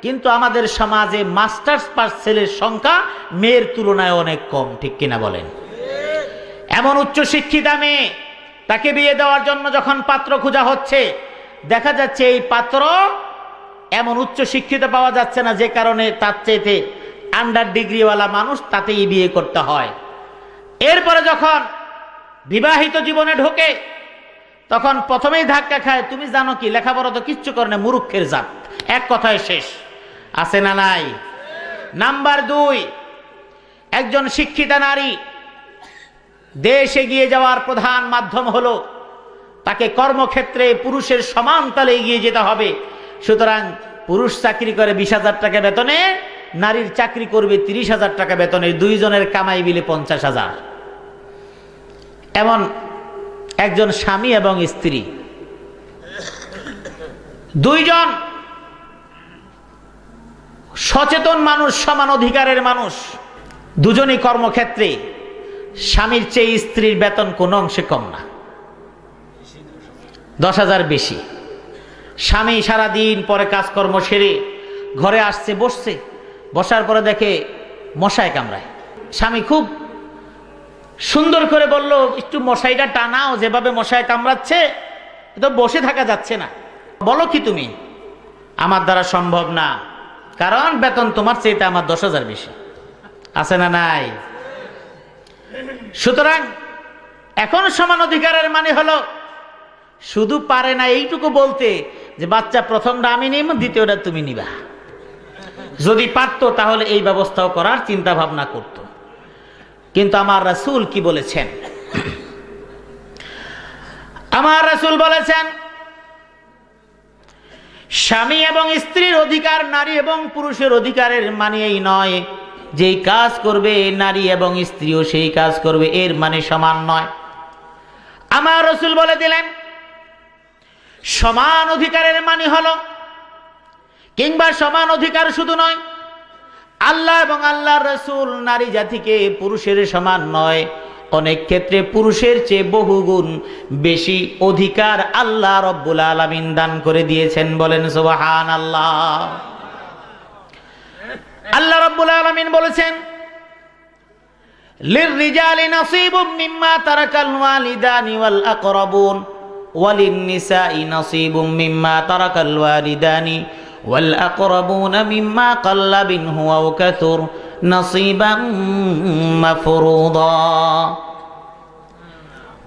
কিন্তু আমাদের সমাজে মাস্টার্স পাস ছেলের সংখ্যা মেয়ের তুলনায় অনেক কম, ঠিক কিনা বলেন? এমন উচ্চ শিক্ষিতা মেয়ে, তাকে বিয়ে দেওয়ার জন্য যখন পাত্র খোঁজা হচ্ছে, দেখা যাচ্ছে এই পাত্র এমন উচ্চ শিক্ষিত পাওয়া যাচ্ছে না, যে কারণে তার চাইতে আন্ডার ডিগ্রিওয়ালা মানুষ তাতেই বিয়ে করতে হয়। এরপরে যখন বিবাহিত জীবনে ঢোকে, তখন প্রথমেই ধাক্কা খায়, তুমি জানো কি, লেখাপড়া তো কিচ্ছু করে না, মূর্খের জাত, এক কথায় শেষ। আছে না নাই? নাম্বার 2, একজন শিক্ষিতা নারী দেশ এগিয়ে যাওয়ার প্রধান মাধ্যম হলো তাকে কর্মক্ষেত্রে পুরুষের সমান তালে এগিয়ে যেতে হবে। সুতরাং পুরুষ চাকরি করে 20,000 টাকা বেতনে, নারীর চাকরি করবে 30,000 টাকা বেতনে, দুইজনের কামাই মিলে 50,000। এমন একজন স্বামী এবং স্ত্রী, দুইজন সচেতন মানুষ, সমান অধিকারের মানুষ, দুজনই কর্মক্ষেত্রে, স্বামীর চেয়ে স্ত্রীর বেতন কোনো অংশে কম না, 10,000 বেশি। স্বামী সারাদিন পরে কাজকর্ম সেরে ঘরে আসছে, বসছে, বসার পরে দেখে মশায় কামড়ায়। স্বামী খুব সুন্দর করে বলল, একটু মশাইটা টানাও, যেভাবে মশায় কামড়াচ্ছে তো বসে থাকা যাচ্ছে না। বলো কি তুমি? আমার দ্বারা সম্ভব না, কারণ বেতন তোমার চেয়ে আমার 10,000 বেশি। আছে না নাই? সুতরাং এখন সমান অধিকারের মানে হলো শুধু পারে না এইটুকু বলতে যে বাচ্চা প্রথমটা আমি নিব, দ্বিতীয়টা তুমি নিবা। যদি পারতো তাহলে এই ব্যবস্থাও করার চিন্তা ভাবনা করত। কিন্তু আমার রাসূল কি বলেছেন? আমার রাসূল বলেছেন, স্বামী এবং স্ত্রীর অধিকার নারী এবং পুরুষের অধিকারের মানে এই নয় যেই কাজ করবে নারী এবং স্ত্রীও সেই কাজ করবে, এর মানে সমান নয়। আমার রাসূল বলে দিলেন, সমান অধিকারের মানে হলো, কিংবা সমান অধিকার শুধু নয়, আল্লাহ এবং আল্লাহর রাসূল নারী জাতিকে পুরুষের সমান নয়, অনেক ক্ষেত্রে পুরুষের চেয়ে বহুগুণ বেশি অধিকার আল্লাহ রব্বুল আলামিন দান করে দিয়েছেন। বলেন সুবহানাল্লাহ। আল্লাহ রব্বুল আলামিন বলেছেন, লিররিজালি নাসীবুম মিম্মা তারাকাল ওয়ালিদানি ওয়াল আকরাবুন ওয়ালিন-নিসাই নাসীবুম মিম্মা তারাকাল ওয়ালিদানি ওয়াল আকরাবুনা মিম্মা কাল্লা মিনহু আও কাসুর নাসীবাম মাফরুদা।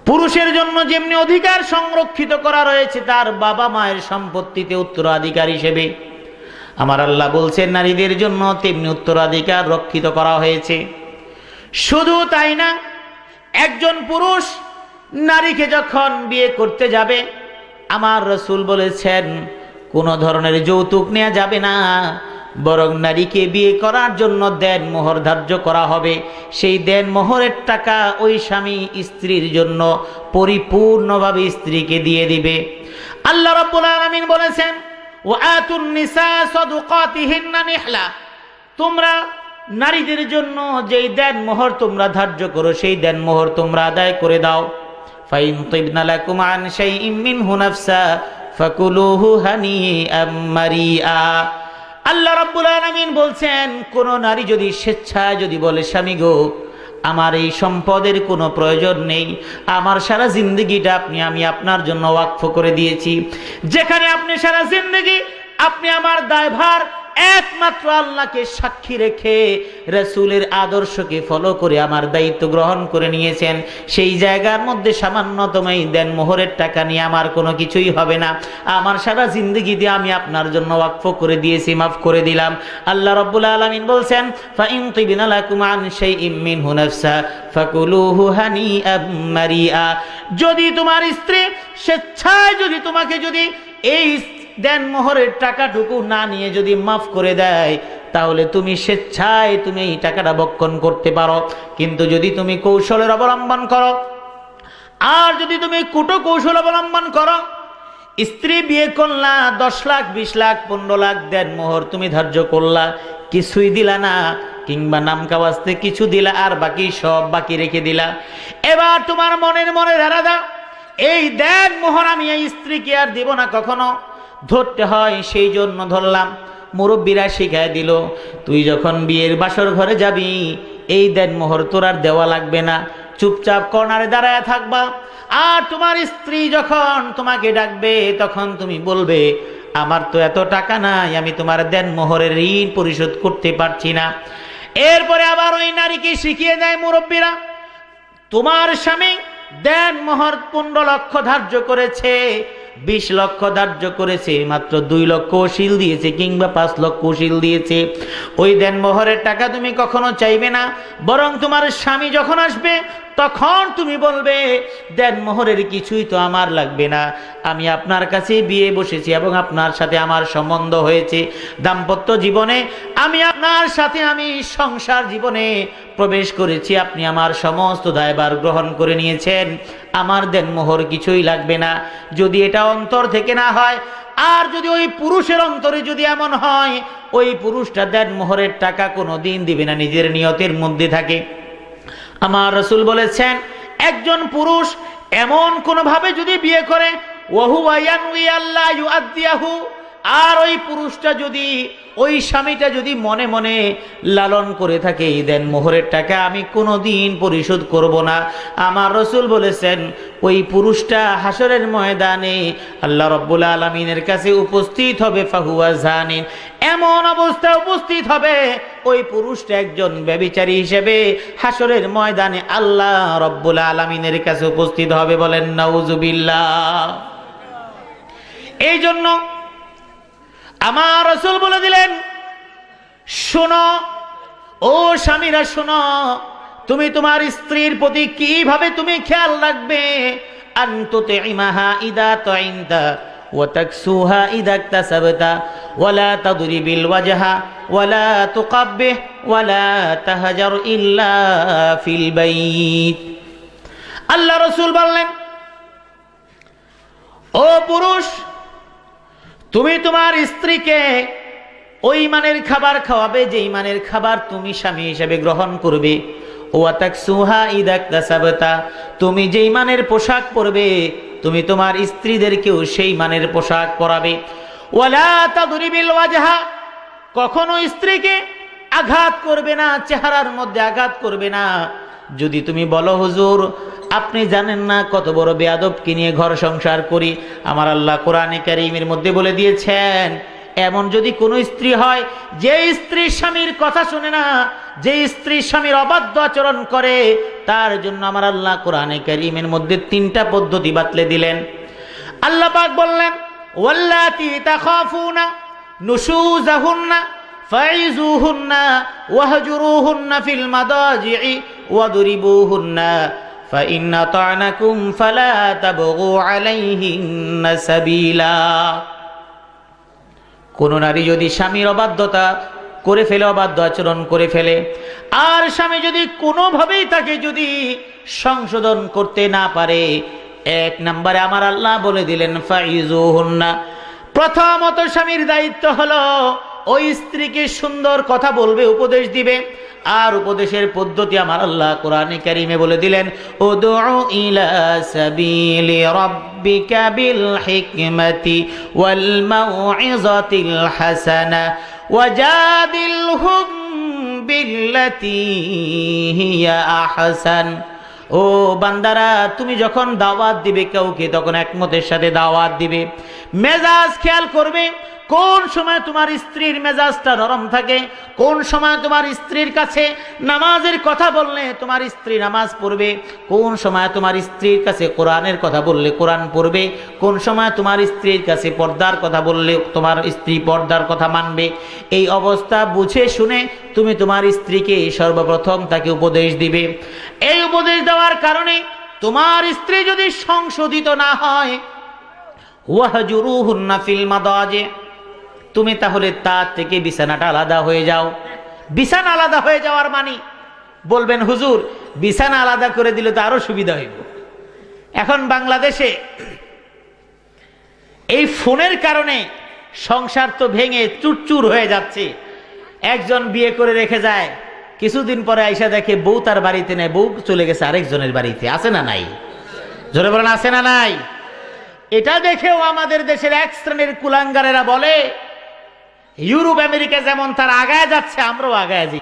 পুরুষের জন্য যেমনি অধিকার সংরক্ষিত করা রয়েছে তার বাবা মায়ের সম্পত্তিতে উত্তরাধিকার হিসেবে, আমার আল্লাহ বলছেন নারীদের জন্য তেমনি উত্তরাধিকার রক্ষিত করা হয়েছে। শুধু তাই না, একজন পুরুষ নারীকে যখন বিয়ে করতে যাবে, আমার রাসূল বলেছেন কোনো ধরনের যৌতুক নেওয়া যাবে না, বরং নারীকে বিয়ে করার জন্য দেন মোহর ধার্য করা হবে। সেই দেন মোহরের টাকা ওই স্বামী স্ত্রীর জন্য পরিপূর্ণভাবে স্ত্রীকে দিয়ে দিবে। আল্লাহ রাব্বুল আলামিন বলেছেন, ওয়াতুন নিসা সাদুকাতিহিন্না নিহলা, তোমরা নারীদের জন্য যেই দেন মোহর তোমরা ধার্য করো সেই দেন মোহর তোমরা আদায় করে দাও। ফাইন তিবনা লাকুম আন শাইইন মিনহু নাফসা ফাকুলুহু হানিআম মারিআ। আল্লাহ রাব্বুল আলামিন বলছেন, কোন নারী যদি স্বেচ্ছায় যদি বলে, স্বামী গো আমার এই সম্পদের কোনো প্রয়োজন নেই, আমার সারা জিন্দগিটা আমি আপনার জন্য ওয়াকফ করে দিয়েছি, যেখানে আপনি সারা জিন্দগি আপনি আমার দায়ভার একমাত্র আল্লাহকে সাক্ষী রেখে রাসূলের আদর্শকে ফলো করে আমার দায়িত্ব গ্রহণ করে নিয়েছেন, সেই জায়গার মধ্যে সামান্যতম এই দেন মোহরের টাকা নিয়ে আমার কোনো কিছুই হবে না। আমার সারা জিন্দগি দিয়ে আমি আপনার জন্য ওয়াকফ করে দিয়েছি, মাফ করে দিলাম। আল্লাহ রাব্বুল আলামিন বলছেন, ফাইন তিবনা লাকুম আন শাইইন মিনহু নাফসা ফাকুলুহু হানিআম মারিআ। যদি তোমার স্ত্রী স্বেচ্ছায় যদি তোমাকে যদি এই দেন মোহরের টাকাটুকু না নিয়ে যদি মাফ করে দেয়, তাহলে তুমি স্বেচ্ছায় তুমি এই টাকাটা ভক্ষণ করতে পারো। কিন্তু যদি তুমি কৌশলের অবলম্বন করো, আর যদি তুমি কুটো কৌশল অবলম্বন করো, স্ত্রী বিয়ে করলা, 10 লাখ 20 লাখ 15 লাখ দেন মোহর তুমি ধার্য করলা, কিছুই দিলা না, কিংবা নাম কাওয়াজতে কিছু দিলা আর বাকি সব বাকি রেখে দিলা। এবার তোমার মনে ধারা দাও, এই দেন মোহর আমি এই স্ত্রীকে আর দিব না, কখনো ধরতে হয় সেই জন্য ধরলাম। মুরব্বীরা শিখায় দিল, তুই যখন বিয়ের বাসর ঘরে যাবি এই দেন মোহর তোর আর দেওয়া লাগবে না, চুপচাপ কর্নারে দাঁড়ায় থাকবা। আর তোমার স্ত্রী যখন তোমাকে ডাকবে তখন তুমি বলবে, আমার তো এত টাকা নাই, আমি তোমার দেন মোহরের ঋণ পরিশোধ করতে পারছি না। এরপরে আবার ওই নারীকে শিখিয়ে দেয় মুরব্বীরা, তোমার স্বামী দেন মোহর 15 লক্ষ ধার্য করেছে, 20 লক্ষ ধার্য করেছে, মাত্র 2 লক্ষ ওসিল দিয়েছে কিংবা 5 লক্ষ ওসিল দিয়েছে। ওই দেন মোহরের টাকা তুমি কখনো চাইবে না, বরং তোমার স্বামী যখন আসবে তখন তুমি বলবে দেন মোহরের কিছুই তো আমার লাগবে না, আমি আপনার কাছে বিয়ে বসেছি এবং আপনার সাথে আমার সম্বন্ধ হয়েছে, দাম্পত্য জীবনে আমি আপনার সাথে আমি সংসার জীবনে প্রবেশ করেছি, আপনি আমার সমস্ত দায়ভার গ্রহণ করে নিয়েছেন, আমার দেন মোহর কিছুই লাগবে না। যদি এটা অন্তর থেকে না হয়, আর যদি ওই পুরুষের অন্তরে যদি এমন হয় ওই পুরুষটা দেন মোহরের টাকা কোনো দিন দিবে না, নিজের নিয়তের মধ্যে থাকে। আমার রাসূল বলেছেন একজন পুরুষ এমন কোনোভাবে যদি বিয়ে করে ওয়াহুয়া ইয়ানউই আল্লাহ ইউআদ্দিয়াহু, আর ওই পুরুষটা যদি ওই স্বামীটা যদি মনে মনে লালন করে থাকে দেন মোহরের টাকা আমি কোনোদিন পরিশোধ করব না, আমার রাসূল বলেছেন ওই পুরুষটা হাসরের ময়দানে আল্লাহ রাব্বুল আলামিনের কাছে উপস্থিত হবে ফাহুয়া জানিন, এমন অবস্থায় উপস্থিত হবে ওই পুরুষটা একজন ব্যভিচারী হিসেবে হাসরের ময়দানে আল্লাহ রাব্বুল আলামিনের কাছে উপস্থিত হবে। বলেন নাউজুবিল্লাহ। এই জন্য আমার রাসূল বলে দিলেন শোনো ও স্বামীরা, শোনো তুমি তোমার স্ত্রীর প্রতি কিভাবে তুমি খেয়াল রাখবে। আনতুতিমাহা ইদা তাইনতা ওয়া তাকসুহা ইদা ইকতাসাবতা ওয়ালা তাদরিবিল ওয়াজহা ওয়ালা তুকাব্বিহ ওয়ালা তাহজার ইল্লা ফিল বাইত। আল্লাহ রাসূল বললেন ও পুরুষ, তুমি তোমার স্ত্রীকে ওই মানের খাবার খাওয়াবে যেই মানের খাবার তুমি স্বামী হিসেবে গ্রহণ করবে। ওয়া তাকসুহা ইদা ইকতাসাবতা, তুমি যেই মানের পোশাক পরবে তুমি তোমার স্ত্রীদেরকেও সেই মানের পোশাক পরাবে। ওয়ালা তাদরিবিল ওয়াজহা, কখনো স্ত্রীকে আঘাত করবে না, চেহারার মধ্যে আঘাত করবে না। যদি তুমি বলো হুজুর আপনি জানেন না কত বড় বেয়াদবকে নিয়ে ঘর সংসার করি, আমার আল্লাহ কোরআনে কারীমের মধ্যে বলে দিয়েছেন এমন যদি কোনো স্ত্রী হয় যে স্ত্রী স্বামীর কথা শুনে না, যে স্ত্রী স্বামীর অবাধ্য আচরণ করে, তার জন্য আমার আল্লাহ কোরআনে কারীমের মধ্যে 3টা পদ্ধতি বাতলে দিলেন। আল্লাহ পাক বললেন ওয়াল্লাতি তাখাফুনা নুশুজাহুন্না ফাইজুহুন্না ওয়াহজুরুহুন্না ফিল মাদাজি'i ওয়াদরিবুহুন্না ফাইন আতা'নাকুম ফালা তাবগু আলাইহিন্না সাবিলা। কোন নারী যদি স্বামীর অবাধ্যতা করে ফেলে, অবাধ্য আচরণ করে ফেলে, আর স্বামী যদি কোনোভাবেই তাকে যদি সংশোধন করতে না পারে, 1 নম্বরে আমার আল্লাহ বলে দিলেন ফাইজুহুন্না, প্রথমত স্বামীর দায়িত্ব হলো ওই স্ত্রীকে সুন্দর কথা বলবে, উপদেশ দিবে। আর উপদেশের পদ্ধতি আমার আল্লাহ কোরআনে কারীমে বলে দিলেন উদউ ইলা সাবিলি রাব্বিকা বিল হিকমাতি ওয়াল মাউইযাতিল হাসানা ওয়াজাদিলহুম বিল্লাতী হিয়া আহসান। ও বান্দারা, তুমি যখন দাওয়াত দিবে কাউকে তখন একমতের সাথে দাওয়াত দিবে, মেজাজ খেয়াল করবে কোন সময় তোমার স্ত্রীর মেজাজটা নরম থাকে, কোন সময় তোমার স্ত্রীর কাছে নামাজের কথা বললে তোমার স্ত্রী নামাজ পড়বে, কোন সময় তোমার স্ত্রীর কাছে কোরআনের কথা বললে কোরআন পড়বে, কোন সময় তোমার স্ত্রীর কাছে পর্দার কথা বললে তোমার স্ত্রী পর্দার কথা মানবে। এই অবস্থা বুঝে শুনে তুমি তোমার স্ত্রীকে সর্বপ্রথম তাকে উপদেশ দিবে। এই উপদেশ দেওয়ার কারণে তোমার স্ত্রী যদি সংশোধিত না হয় ওয়াহজুরুহুন্না ফিল মাদাজি, তুমি তাহলে তার থেকে বিছানাটা আলাদা হয়ে যাও। বিছানা আলাদা হয়ে যাওয়ার মানে বলবেন হুজুর বিছানা আলাদা করে দিলে তো আরো সুবিধা হইব। এখন বাংলাদেশে এই ফোনের কারণে সংসার তো ভেঙে চুরচুর হয়ে যাচ্ছে। একজন বিয়ে করে রেখে যায়, কিছুদিন পরে আইসা দেখে বউ তার বাড়িতে নেই, বউ চলে গেছে আরেকজনের বাড়িতে। আছে না নাই? জোরে বলেন আছে না নাই? এটা দেখেও আমাদের দেশের এক শ্রেণীর কুলাঙ্গারেরা বলে ইউরোপ আমেরিকা যেমন তার আগায় যাচ্ছে আমরাও আগায় যাই।